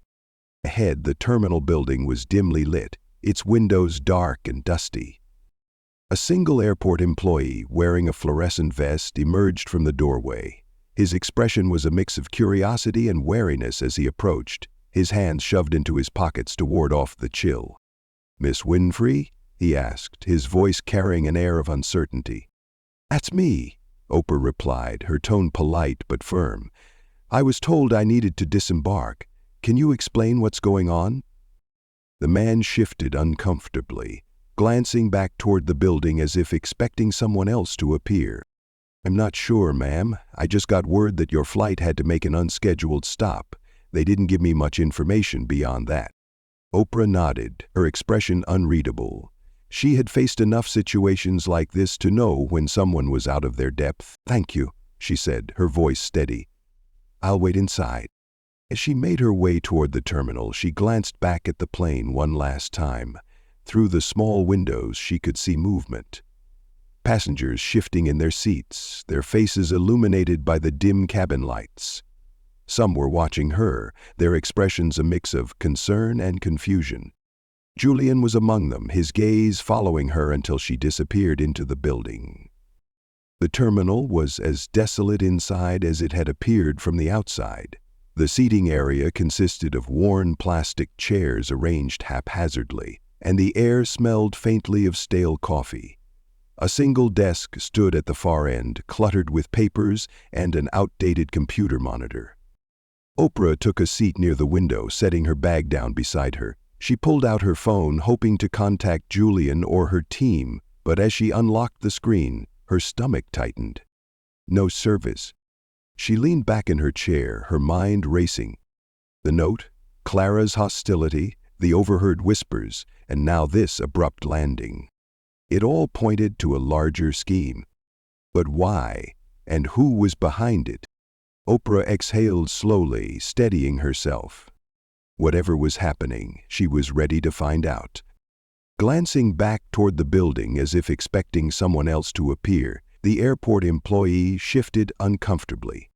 Ahead, the terminal building was dimly lit, its windows dark and dusty. A single airport employee, wearing a fluorescent vest, emerged from the doorway. His expression was a mix of curiosity and wariness as he approached, his hands shoved into his pockets to ward off the chill. "Miss Winfrey?" he asked, his voice carrying an air of uncertainty. "That's me," Oprah replied, her tone polite but firm. "I was told I needed to disembark. Can you explain what's going on?" The man shifted uncomfortably, glancing back toward the building as if expecting someone else to appear. "I'm not sure, ma'am. I just got word that your flight had to make an unscheduled stop. They didn't give me much information beyond that." Oprah nodded, her expression unreadable. She had faced enough situations like this to know when someone was out of their depth. "Thank you," she said, her voice steady. "I'll wait inside." As she made her way toward the terminal, she glanced back at the plane one last time. Through the small windows, she could see movement. Passengers shifting in their seats, their faces illuminated by the dim cabin lights. Some were watching her, their expressions a mix of concern and confusion. Julian was among them, his gaze following her until she disappeared into the building. The terminal was as desolate inside as it had appeared from the outside. The seating area consisted of worn plastic chairs arranged haphazardly, and the air smelled faintly of stale coffee. A single desk stood at the far end, cluttered with papers and an outdated computer monitor. Oprah took a seat near the window, setting her bag down beside her. She pulled out her phone, hoping to contact Julian or her team, but as she unlocked the screen, her stomach tightened. No service. She leaned back in her chair, her mind racing. The note, Clara's hostility, the overheard whispers, and now this abrupt landing. It all pointed to a larger scheme. But why, and who was behind it? Oprah exhaled slowly, steadying herself. Whatever was happening, she was ready to find out. Glancing back toward the building as if expecting someone else to appear, the airport employee shifted uncomfortably.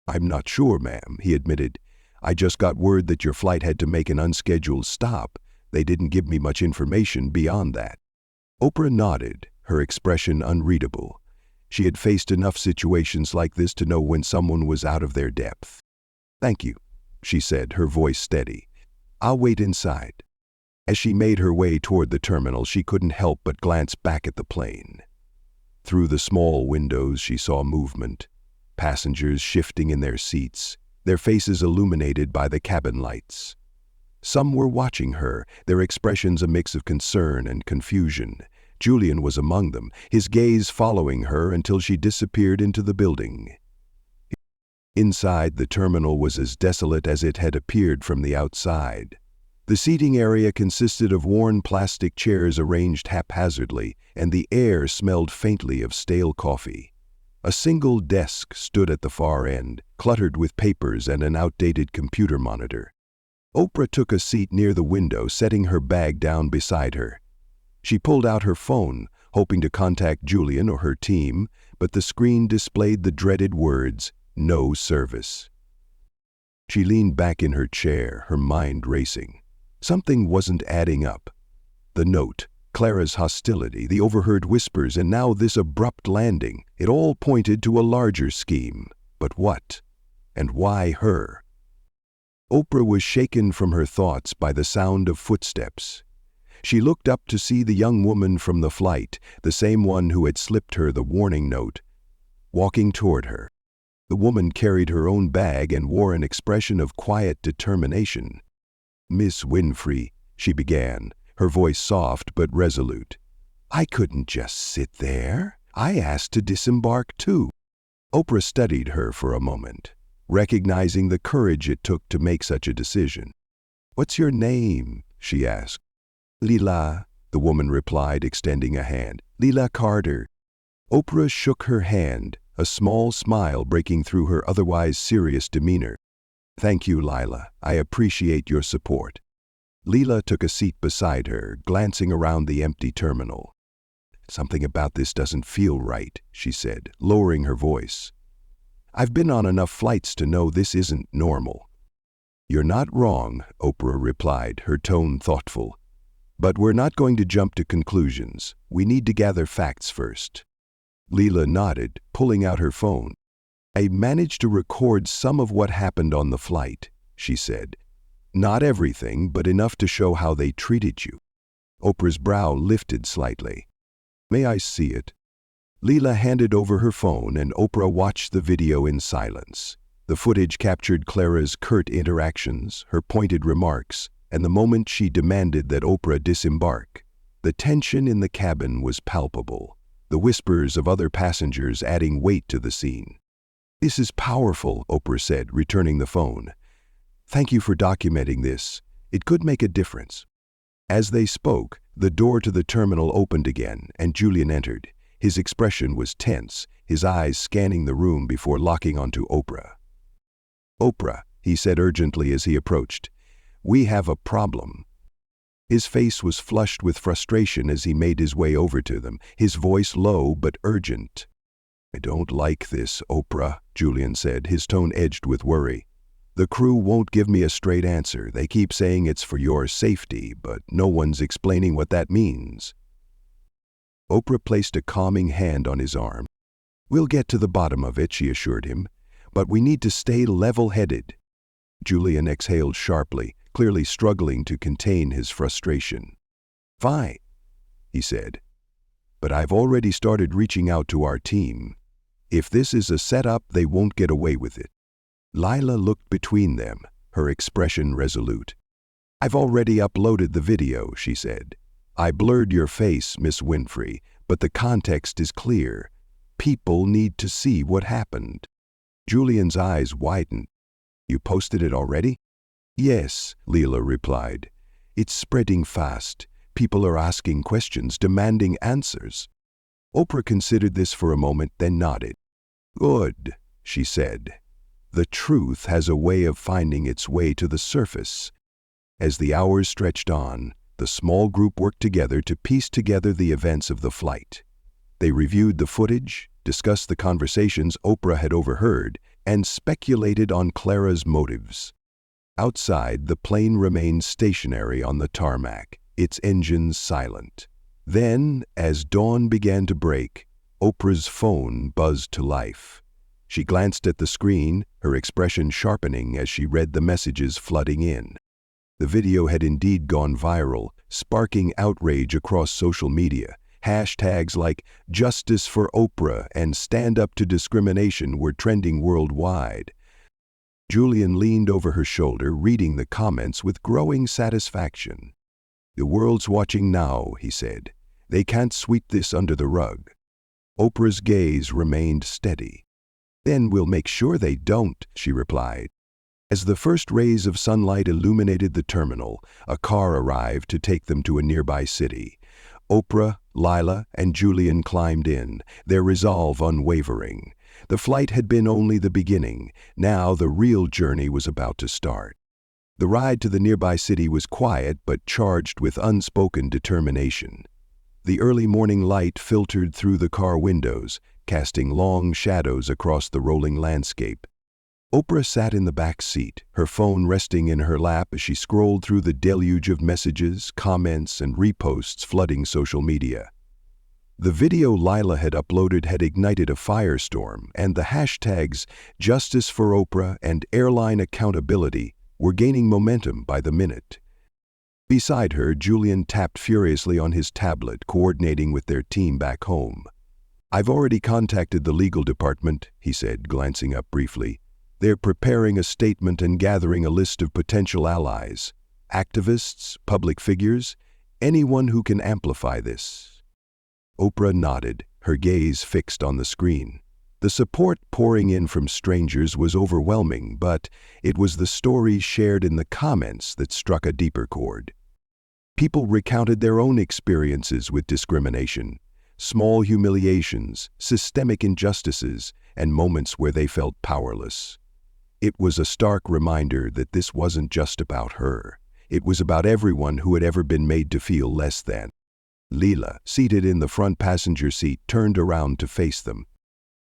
"I'm not sure, ma'am," he admitted. "I just got word that your flight had to make an unscheduled stop. They didn't give me much information beyond that." Oprah nodded, her expression unreadable. She had faced enough situations like this to know when someone was out of their depth. "Thank you," she said, her voice steady. "I'll wait inside." As she made her way toward the terminal, she couldn't help but glance back at the plane. Through the small windows, she saw movement. Passengers shifting in their seats, their faces illuminated by the cabin lights. Some were watching her, their expressions a mix of concern and confusion. Julian was among them, his gaze following her until she disappeared into the building. Inside, the terminal was as desolate as it had appeared from the outside. The seating area consisted of worn plastic chairs arranged haphazardly, and the air smelled faintly of stale coffee. A single desk stood at the far end, cluttered with papers and an outdated computer monitor. Oprah took a seat near the window, setting her bag down beside her. She pulled out her phone, hoping to contact Julian or her team, but the screen displayed the dreaded words, "No service." She leaned back in her chair, her mind racing. Something wasn't adding up. The note, Clara's hostility, the overheard whispers, and now this abrupt landing, it all pointed to a larger scheme. But what? And why her? Oprah was shaken from her thoughts by the sound of footsteps. She looked up to see the young woman from the flight, the same one who had slipped her the warning note, walking toward her. The woman carried her own bag and wore an expression of quiet determination. "Miss Winfrey," she began, her voice soft but resolute. "I couldn't just sit there. I asked to disembark too." Oprah studied her for a moment, recognizing the courage it took to make such a decision. "What's your name?" she asked. "Lila," the woman replied, extending a hand. "Lila Carter." Oprah shook her hand, a small smile breaking through her otherwise serious demeanor. "Thank you, Lila. I appreciate your support." Lila took a seat beside her, glancing around the empty terminal. "Something about this doesn't feel right," she said, lowering her voice. "I've been on enough flights to know this isn't normal." "You're not wrong," Oprah replied, her tone thoughtful. "But we're not going to jump to conclusions. We need to gather facts first." Lila nodded, pulling out her phone. "I managed to record some of what happened on the flight," she said. "Not everything, but enough to show how they treated you." Oprah's brow lifted slightly. "May I see it?" Lila handed over her phone and Oprah watched the video in silence. The footage captured Clara's curt interactions, her pointed remarks, and the moment she demanded that Oprah disembark. The tension in the cabin was palpable, the whispers of other passengers adding weight to the scene. "This is powerful," Oprah said, returning the phone. "Thank you for documenting this. It could make a difference." As they spoke, the door to the terminal opened again, and Julian entered. His expression was tense, his eyes scanning the room before locking onto Oprah. "Oprah," he said urgently as he approached, "we have a problem." His face was flushed with frustration as he made his way over to them, his voice low but urgent. "I don't like this, Oprah," Julian said, his tone edged with worry. "The crew won't give me a straight answer. They keep saying it's for your safety, but no one's explaining what that means." Oprah placed a calming hand on his arm. "We'll get to the bottom of it," she assured him, "but we need to stay level-headed." Julian exhaled sharply, clearly struggling to contain his frustration. "Fine," he said, "but I've already started reaching out to our team. If this is a setup, they won't get away with it." Lila looked between them, her expression resolute. "I've already uploaded the video," she said. "I blurred your face, Miss Winfrey, but the context is clear. People need to see what happened." Julian's eyes widened. "You posted it already?" "Yes," Lila replied. "It's spreading fast. People are asking questions, demanding answers." Oprah considered this for a moment, then nodded. "Good," she said. "The truth has a way of finding its way to the surface." As the hours stretched on, the small group worked together to piece together the events of the flight. They reviewed the footage, discussed the conversations Oprah had overheard, and speculated on Clara's motives. Outside, the plane remained stationary on the tarmac, its engines silent. Then, as dawn began to break, Oprah's phone buzzed to life. She glanced at the screen, her expression sharpening as she read the messages flooding in. The video had indeed gone viral, sparking outrage across social media. Hashtags like "Justice for Oprah" and "Stand Up to Discrimination" were trending worldwide. Julian leaned over her shoulder, reading the comments with growing satisfaction. "The world's watching now," he said. "They can't sweep this under the rug." Oprah's gaze remained steady. "Then we'll make sure they don't," she replied. As the first rays of sunlight illuminated the terminal, a car arrived to take them to a nearby city. Oprah, Lila, and Julian climbed in, their resolve unwavering. The flight had been only the beginning. Now the real journey was about to start. The ride to the nearby city was quiet but charged with unspoken determination. The early morning light filtered through the car windows, casting long shadows across the rolling landscape. Oprah sat in the back seat, her phone resting in her lap as she scrolled through the deluge of messages, comments, and reposts flooding social media. The video Lila had uploaded had ignited a firestorm, and the hashtags Justice for Oprah and Airline Accountability were gaining momentum by the minute. Beside her, Julian tapped furiously on his tablet, coordinating with their team back home. "I've already contacted the legal department," he said, glancing up briefly. "They're preparing a statement and gathering a list of potential allies, activists, public figures, anyone who can amplify this." Oprah nodded, her gaze fixed on the screen. The support pouring in from strangers was overwhelming, but it was the stories shared in the comments that struck a deeper chord. People recounted their own experiences with discrimination, small humiliations, systemic injustices, and moments where they felt powerless. It was a stark reminder that this wasn't just about her. It was about everyone who had ever been made to feel less than. Lila, seated in the front passenger seat, turned around to face them.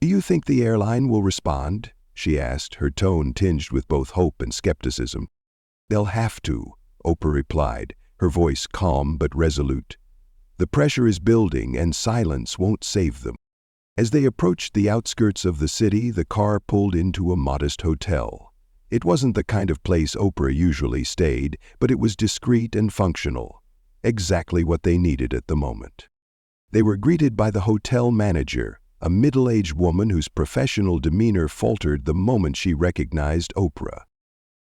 "Do you think the airline will respond?" she asked, her tone tinged with both hope and skepticism. "They'll have to," Oprah replied, her voice calm but resolute. "The pressure is building and silence won't save them." As they approached the outskirts of the city, the car pulled into a modest hotel. It wasn't the kind of place Oprah usually stayed, but it was discreet and functional. Exactly what they needed at the moment. They were greeted by the hotel manager, a middle-aged woman whose professional demeanor faltered the moment she recognized Oprah.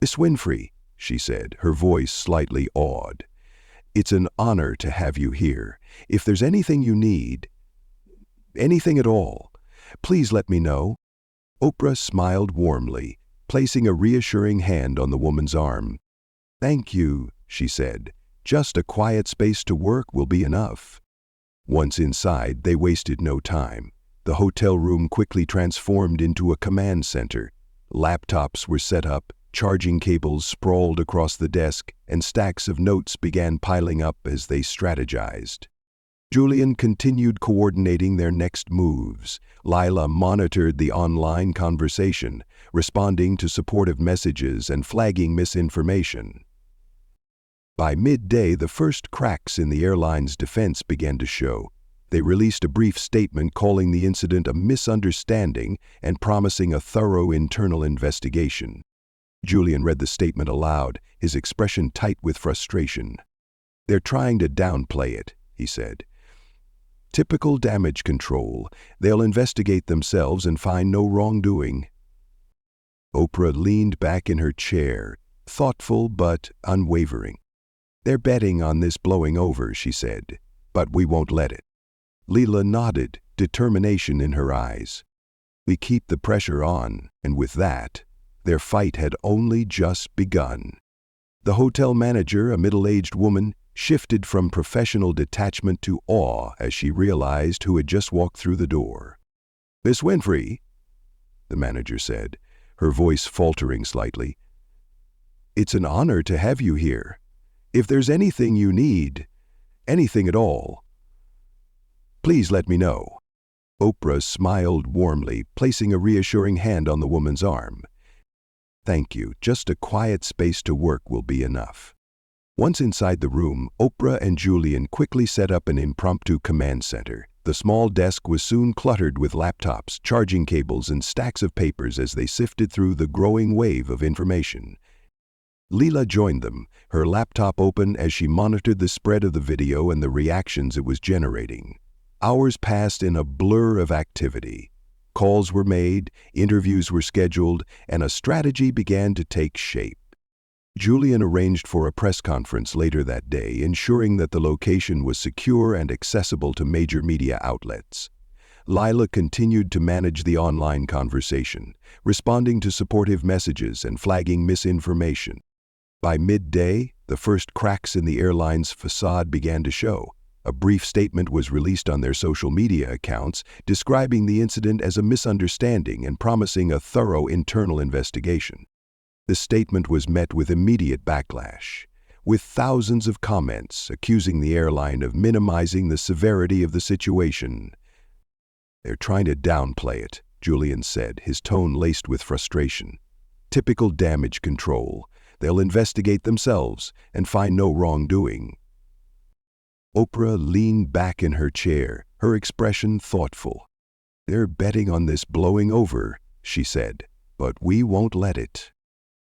"Miss Winfrey," she said, her voice slightly awed. "It's an honor to have you here. If there's anything you need, anything at all, please let me know." Oprah smiled warmly, placing a reassuring hand on the woman's arm. "Thank you," she said. "Just a quiet space to work will be enough." Once inside, they wasted no time. The hotel room quickly transformed into a command center. Laptops were set up, charging cables sprawled across the desk, and stacks of notes began piling up as they strategized. Julian continued coordinating their next moves. Lila monitored the online conversation, responding to supportive messages and flagging misinformation. By midday, the first cracks in the airline's defense began to show. They released a brief statement calling the incident a misunderstanding and promising a thorough internal investigation. Julian read the statement aloud, his expression tight with frustration. "They're trying to downplay it," he said. "Typical damage control. They'll investigate themselves and find no wrongdoing." Oprah leaned back in her chair, thoughtful but unwavering. "They're betting on this blowing over," she said, "but we won't let it." Lila nodded, determination in her eyes. "We keep the pressure on," and with that, their fight had only just begun. The hotel manager, a middle-aged woman, shifted from professional detachment to awe as she realized who had just walked through the door. "Miss Winfrey," the manager said, her voice faltering slightly, "it's an honor to have you here. If there's anything you need, anything at all, please let me know." Oprah smiled warmly, placing a reassuring hand on the woman's arm. "Thank you. Just a quiet space to work will be enough." Once inside the room, Oprah and Julian quickly set up an impromptu command center. The small desk was soon cluttered with laptops, charging cables, and stacks of papers as they sifted through the growing wave of information. Lila joined them, her laptop open as she monitored the spread of the video and the reactions it was generating. Hours passed in a blur of activity. Calls were made, interviews were scheduled, and a strategy began to take shape. Julian arranged for a press conference later that day, ensuring that the location was secure and accessible to major media outlets. Lila continued to manage the online conversation, responding to supportive messages and flagging misinformation. By midday, the first cracks in the airline's facade began to show. A brief statement was released on their social media accounts, describing the incident as a misunderstanding and promising a thorough internal investigation. The statement was met with immediate backlash, with thousands of comments accusing the airline of minimizing the severity of the situation. "They're trying to downplay it," Julian said, his tone laced with frustration. "Typical damage control. They'll investigate themselves and find no wrongdoing." Oprah leaned back in her chair, her expression thoughtful. "They're betting on this blowing over," she said, "but we won't let it."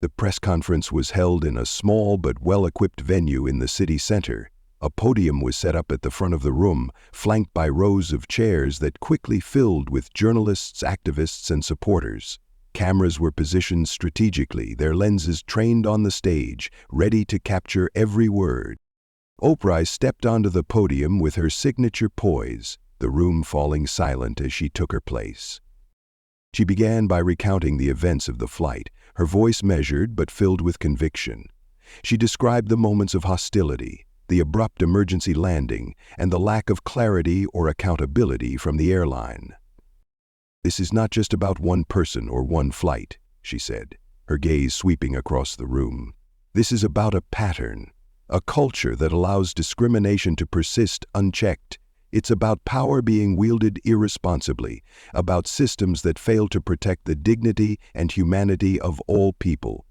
The press conference was held in a small but well-equipped venue in the city center. A podium was set up at the front of the room, flanked by rows of chairs that quickly filled with journalists, activists, and supporters. Cameras were positioned strategically, their lenses trained on the stage, ready to capture every word. Oprah stepped onto the podium with her signature poise, the room falling silent as she took her place. She began by recounting the events of the flight, her voice measured but filled with conviction. She described the moments of hostility, the abrupt emergency landing, and the lack of clarity or accountability from the airline. "This is not just about one person or one flight," she said, her gaze sweeping across the room. "This is about a pattern, a culture that allows discrimination to persist unchecked. It's about power being wielded irresponsibly, about systems that fail to protect the dignity and humanity of all people."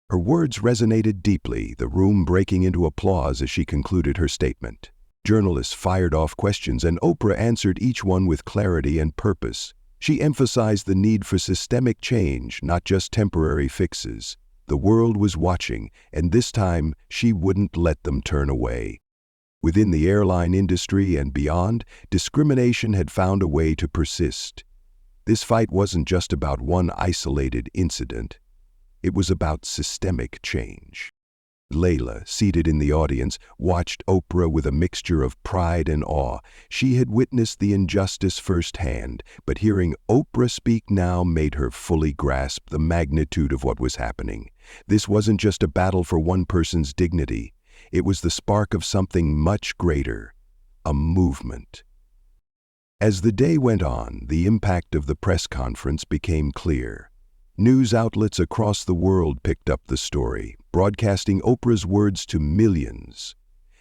Her words resonated deeply, the room breaking into applause as she concluded her statement. Journalists fired off questions, and Oprah answered each one with clarity and purpose. She emphasized the need for systemic change, not just temporary fixes. The world was watching, and this time she wouldn't let them turn away. Within the airline industry and beyond, discrimination had found a way to persist. This fight wasn't just about one isolated incident. It was about systemic change. Layla, seated in the audience, watched Oprah with a mixture of pride and awe. She had witnessed the injustice firsthand, but hearing Oprah speak now made her fully grasp the magnitude of what was happening. This wasn't just a battle for one person's dignity. It was the spark of something much greater, a movement. As the day went on, the impact of the press conference became clear. News outlets across the world picked up the story, broadcasting Oprah's words to millions.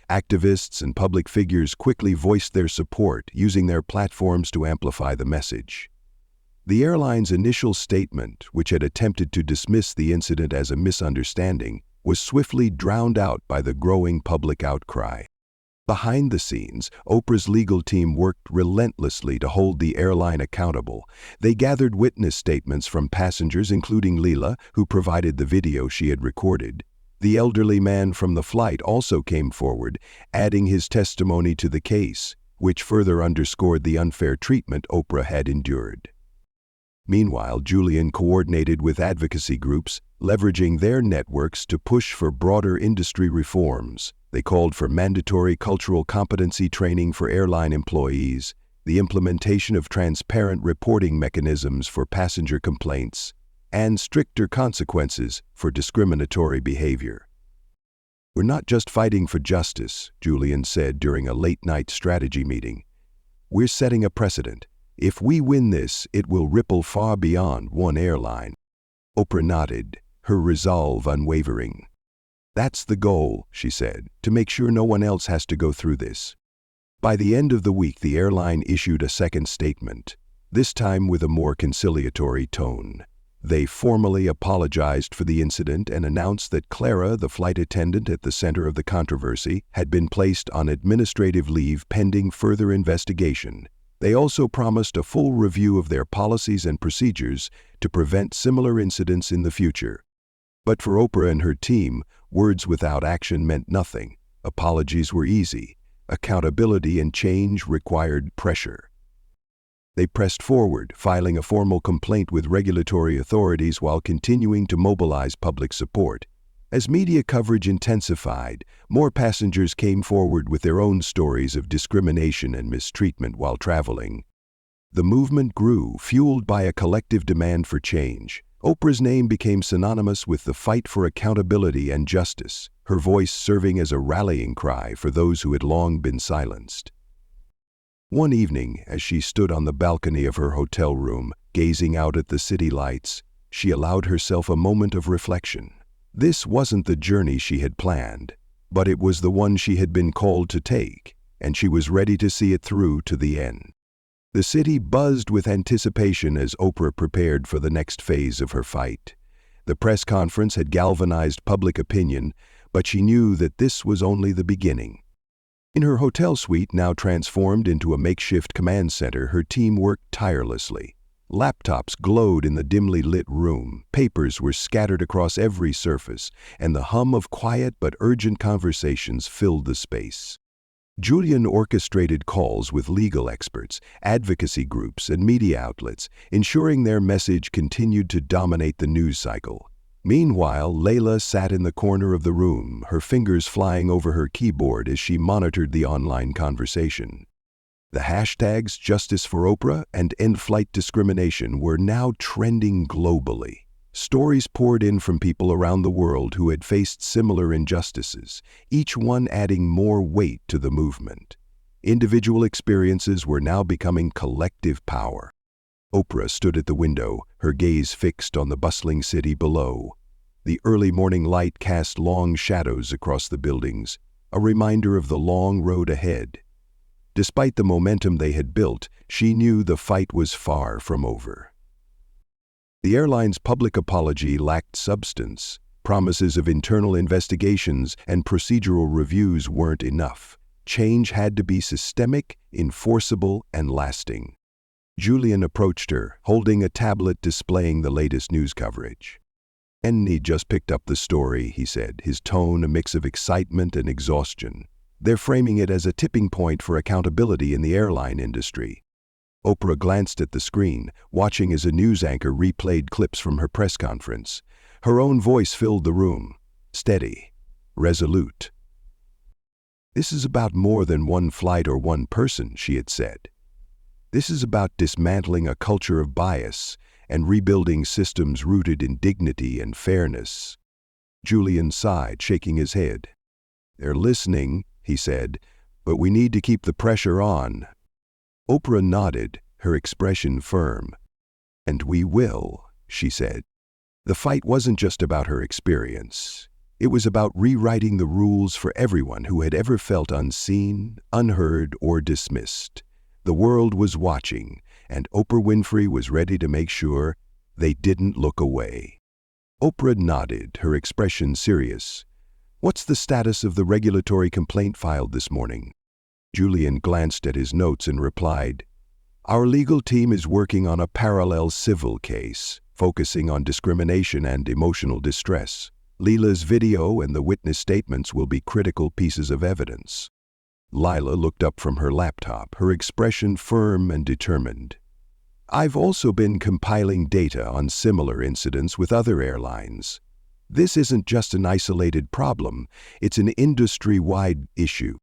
Activists and public figures quickly voiced their support, using their platforms to amplify the message. The airline's initial statement, which had attempted to dismiss the incident as a misunderstanding, was swiftly drowned out by the growing public outcry. Behind the scenes, Oprah's legal team worked relentlessly to hold the airline accountable. They gathered witness statements from passengers, including Leela, who provided the video she had recorded. The elderly man from the flight also came forward, adding his testimony to the case, which further underscored the unfair treatment Oprah had endured. Meanwhile, Julian coordinated with advocacy groups, leveraging their networks to push for broader industry reforms. They called for mandatory cultural competency training for airline employees, the implementation of transparent reporting mechanisms for passenger complaints, and stricter consequences for discriminatory behavior. "We're not just fighting for justice," Julian said during a late-night strategy meeting. "We're setting a precedent. If we win this, it will ripple far beyond one airline." Oprah nodded, her resolve unwavering. "That's the goal," she said, "to make sure no one else has to go through this." By the end of the week, the airline issued a second statement, this time with a more conciliatory tone. They formally apologized for the incident and announced that Clara, the flight attendant at the center of the controversy, had been placed on administrative leave pending further investigation. They also promised a full review of their policies and procedures to prevent similar incidents in the future. But for Oprah and her team, words without action meant nothing. Apologies were easy. Accountability and change required pressure. They pressed forward, filing a formal complaint with regulatory authorities while continuing to mobilize public support. As media coverage intensified, more passengers came forward with their own stories of discrimination and mistreatment while traveling. The movement grew, fueled by a collective demand for change. Oprah's name became synonymous with the fight for accountability and justice, her voice serving as a rallying cry for those who had long been silenced. One evening, as she stood on the balcony of her hotel room, gazing out at the city lights, she allowed herself a moment of reflection. This wasn't the journey she had planned, but it was the one she had been called to take, and she was ready to see it through to the end. The city buzzed with anticipation as Oprah prepared for the next phase of her fight. The press conference had galvanized public opinion, but she knew that this was only the beginning. In her hotel suite, now transformed into a makeshift command center, her team worked tirelessly. Laptops glowed in the dimly lit room, papers were scattered across every surface, and the hum of quiet but urgent conversations filled the space. Julian orchestrated calls with legal experts, advocacy groups, and media outlets, ensuring their message continued to dominate the news cycle. Meanwhile, Layla sat in the corner of the room, her fingers flying over her keyboard as she monitored the online conversation. The hashtags Justice for Oprah and End Flight Discrimination were now trending globally. Stories poured in from people around the world who had faced similar injustices, each one adding more weight to the movement. Individual experiences were now becoming collective power. Oprah stood at the window, her gaze fixed on the bustling city below. The early morning light cast long shadows across the buildings, a reminder of the long road ahead. Despite the momentum they had built, she knew the fight was far from over. The airline's public apology lacked substance. Promises of internal investigations and procedural reviews weren't enough. Change had to be systemic, enforceable, and lasting. Julian approached her, holding a tablet displaying the latest news coverage. "And he just picked up the story," he said, his tone a mix of excitement and exhaustion. "They're framing it as a tipping point for accountability in the airline industry." Oprah glanced at the screen, watching as a news anchor replayed clips from her press conference. Her own voice filled the room, steady, resolute. "This is about more than one flight or one person," she had said. "This is about dismantling a culture of bias and rebuilding systems rooted in dignity and fairness." Julian sighed, shaking his head. "They're listening," he said, "but we need to keep the pressure on." Oprah nodded, her expression firm. "And we will," she said. The fight wasn't just about her experience. It was about rewriting the rules for everyone who had ever felt unseen, unheard, or dismissed. The world was watching, and Oprah Winfrey was ready to make sure they didn't look away. Oprah nodded, her expression serious. "What's the status of the regulatory complaint filed this morning?" Julian glanced at his notes and replied, "Our legal team is working on a parallel civil case, focusing on discrimination and emotional distress. Leela's video and the witness statements will be critical pieces of evidence." Lila looked up from her laptop, her expression firm and determined. "I've also been compiling data on similar incidents with other airlines. This isn't just an isolated problem, it's an industry-wide issue."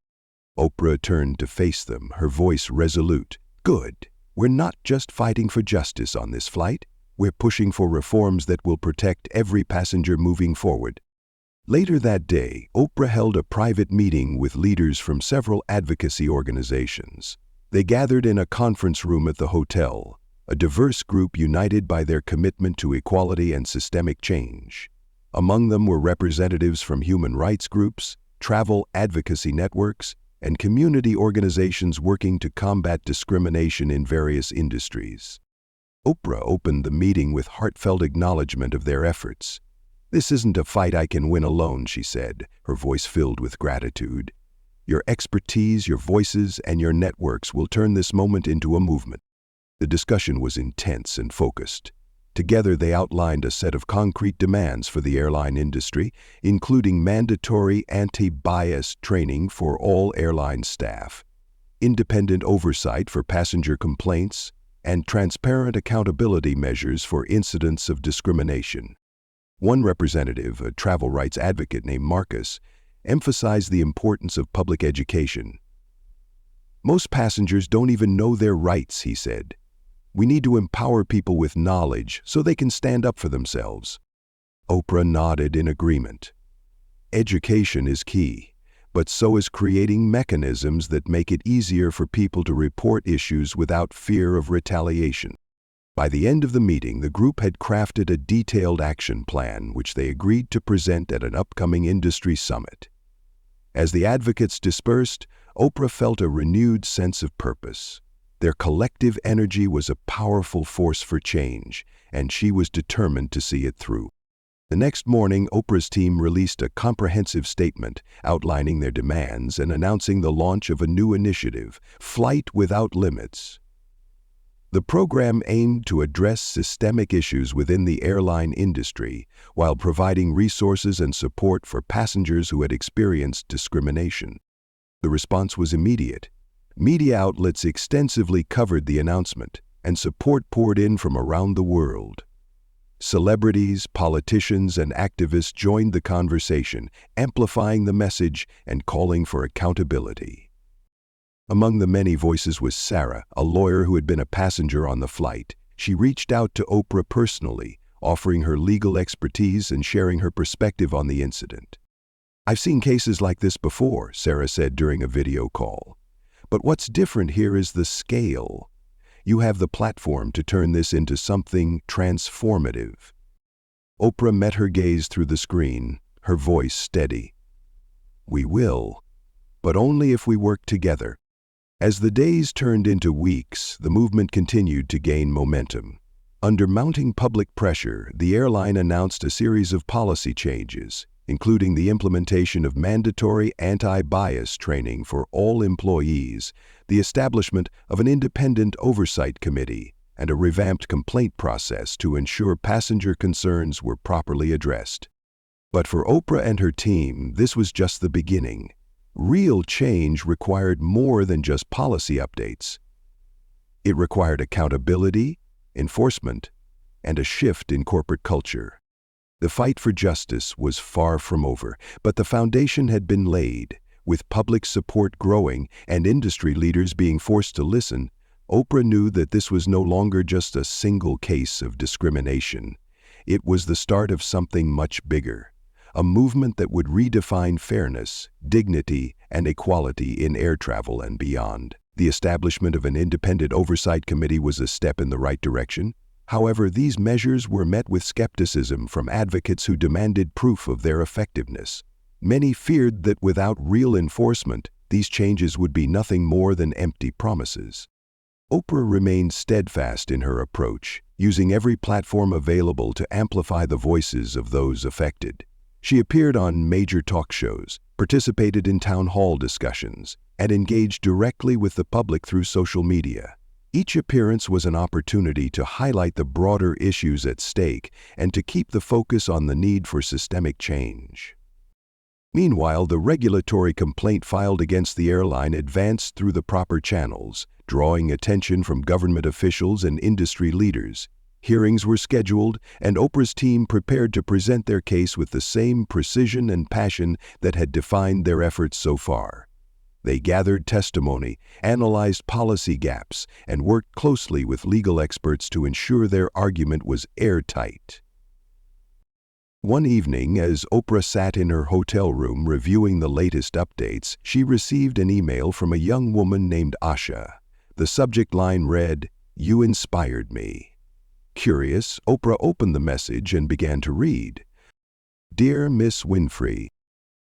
Oprah turned to face them, her voice resolute. "Good. We're not just fighting for justice on this flight. We're pushing for reforms that will protect every passenger moving forward." Later that day, Oprah held a private meeting with leaders from several advocacy organizations. They gathered in a conference room at the hotel, a diverse group united by their commitment to equality and systemic change. Among them were representatives from human rights groups, travel advocacy networks, and community organizations working to combat discrimination in various industries. Oprah opened the meeting with heartfelt acknowledgement of their efforts. "This isn't a fight I can win alone," she said, her voice filled with gratitude. "Your expertise, your voices, and your networks will turn this moment into a movement." The discussion was intense and focused. Together they outlined a set of concrete demands for the airline industry, including mandatory anti-bias training for all airline staff, independent oversight for passenger complaints, and transparent accountability measures for incidents of discrimination. One representative, a travel rights advocate named Marcus, emphasized the importance of public education. "Most passengers don't even know their rights," he said. We need to empower people with knowledge so they can stand up for themselves." Oprah nodded in agreement. Education is key, but so is creating mechanisms that make it easier for people to report issues without fear of retaliation. By the end of the meeting, the group had crafted a detailed action plan which they agreed to present at an upcoming industry summit. As the advocates dispersed, Oprah felt a renewed sense of purpose. Their collective energy was a powerful force for change, and she was determined to see it through. The next morning, Oprah's team released a comprehensive statement outlining their demands and announcing the launch of a new initiative, Flight Without Limits. The program aimed to address systemic issues within the airline industry while providing resources and support for passengers who had experienced discrimination. The response was immediate. Media outlets extensively covered the announcement, and support poured in from around the world. Celebrities, politicians, and activists joined the conversation, amplifying the message and calling for accountability. Among the many voices was Sarah, a lawyer who had been a passenger on the flight. She reached out to Oprah personally, offering her legal expertise and sharing her perspective on the incident. "I've seen cases like this before," Sarah said during a video call. "But what's different here is the scale. You have the platform to turn this into something transformative." Oprah met her gaze through the screen, her voice steady. "We will, but only if we work together." As the days turned into weeks, the movement continued to gain momentum. Under mounting public pressure, the airline announced a series of policy changes, including the implementation of mandatory anti-bias training for all employees, the establishment of an independent oversight committee, and a revamped complaint process to ensure passenger concerns were properly addressed. But for Oprah and her team, this was just the beginning. Real change required more than just policy updates. It required accountability, enforcement, and a shift in corporate culture. The fight for justice was far from over, but the foundation had been laid. With public support growing and industry leaders being forced to listen, Oprah knew that this was no longer just a single case of discrimination. It was the start of something much bigger. A movement that would redefine fairness, dignity, and equality in air travel and beyond. The establishment of an independent oversight committee was a step in the right direction. However, these measures were met with skepticism from advocates who demanded proof of their effectiveness. Many feared that without real enforcement, these changes would be nothing more than empty promises. Oprah remained steadfast in her approach, using every platform available to amplify the voices of those affected. She appeared on major talk shows, participated in town hall discussions, and engaged directly with the public through social media. Each appearance was an opportunity to highlight the broader issues at stake and to keep the focus on the need for systemic change. Meanwhile, the regulatory complaint filed against the airline advanced through the proper channels, drawing attention from government officials and industry leaders. Hearings were scheduled, and Oprah's team prepared to present their case with the same precision and passion that had defined their efforts so far. They gathered testimony, analyzed policy gaps, and worked closely with legal experts to ensure their argument was airtight. One evening, as Oprah sat in her hotel room reviewing the latest updates, she received an email from a young woman named Asha. The subject line read, "You inspired me." Curious, Oprah opened the message and began to read. "Dear Miss Winfrey,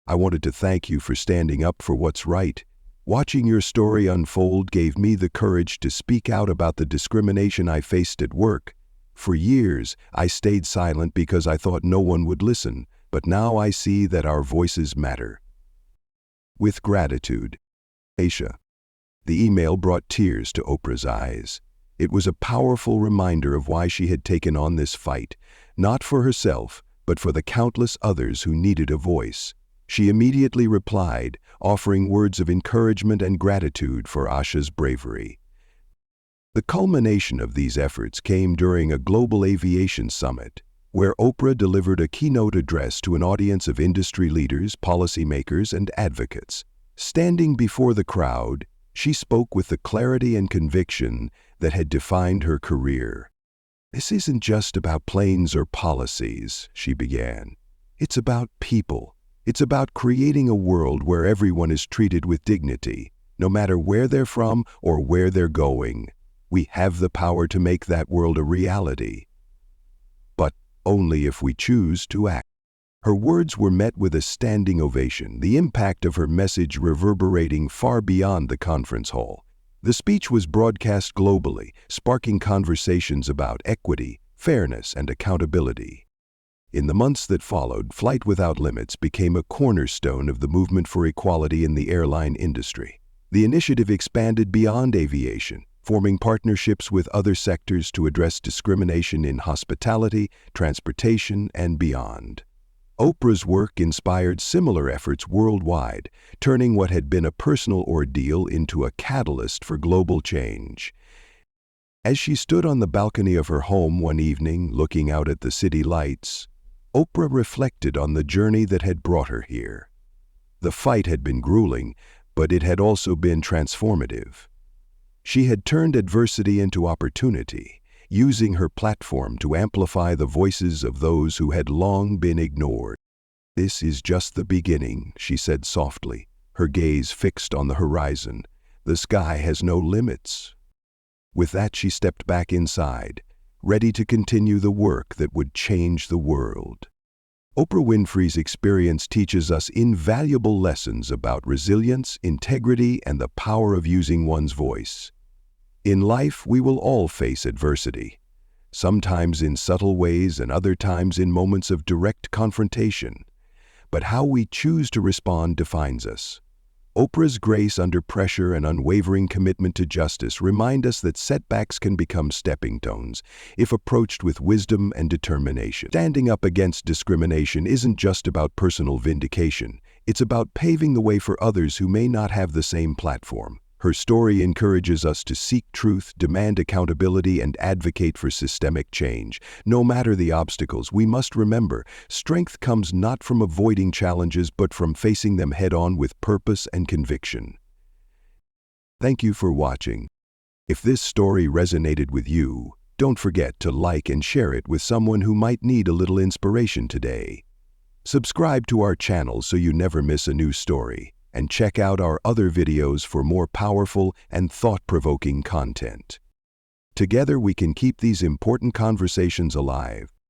I wanted to thank you for standing up for what's right. Watching your story unfold gave me the courage to speak out about the discrimination I faced at work. For years, I stayed silent because I thought no one would listen, but now I see that our voices matter. With gratitude, Aisha." The email brought tears to Oprah's eyes. It was a powerful reminder of why she had taken on this fight, not for herself, but for the countless others who needed a voice. She immediately replied, offering words of encouragement and gratitude for Asha's bravery. The culmination of these efforts came during a global aviation summit, where Oprah delivered a keynote address to an audience of industry leaders, policymakers, and advocates. Standing before the crowd, she spoke with the clarity and conviction that had defined her career. "This isn't just about planes or policies," she began. "It's about people. It's about creating a world where everyone is treated with dignity, no matter where they're from or where they're going. We have the power to make that world a reality. But only if we choose to act." Her words were met with a standing ovation, the impact of her message reverberating far beyond the conference hall. The speech was broadcast globally, sparking conversations about equity, fairness, and accountability. In the months that followed, Flight Without Limits became a cornerstone of the movement for equality in the airline industry. The initiative expanded beyond aviation, forming partnerships with other sectors to address discrimination in hospitality, transportation, and beyond. Oprah's work inspired similar efforts worldwide, turning what had been a personal ordeal into a catalyst for global change. As she stood on the balcony of her home one evening, looking out at the city lights, Oprah reflected on the journey that had brought her here. The fight had been grueling, but it had also been transformative. She had turned adversity into opportunity, using her platform to amplify the voices of those who had long been ignored. "This is just the beginning," she said softly, her gaze fixed on the horizon. "The sky has no limits." With that, she stepped back inside, ready to continue the work that would change the world. Oprah Winfrey's experience teaches us invaluable lessons about resilience, integrity, and the power of using one's voice. In life, we will all face adversity, sometimes in subtle ways and other times in moments of direct confrontation. But how we choose to respond defines us. Oprah's grace under pressure and unwavering commitment to justice remind us that setbacks can become stepping stones if approached with wisdom and determination. Standing up against discrimination isn't just about personal vindication. It's about paving the way for others who may not have the same platform. Her story encourages us to seek truth, demand accountability, and advocate for systemic change. No matter the obstacles, we must remember, strength comes not from avoiding challenges but from facing them head-on with purpose and conviction. Thank you for watching. If this story resonated with you, don't forget to like and share it with someone who might need a little inspiration today. Subscribe to our channel so you never miss a new story. And check out our other videos for more powerful and thought-provoking content. Together we can keep these important conversations alive.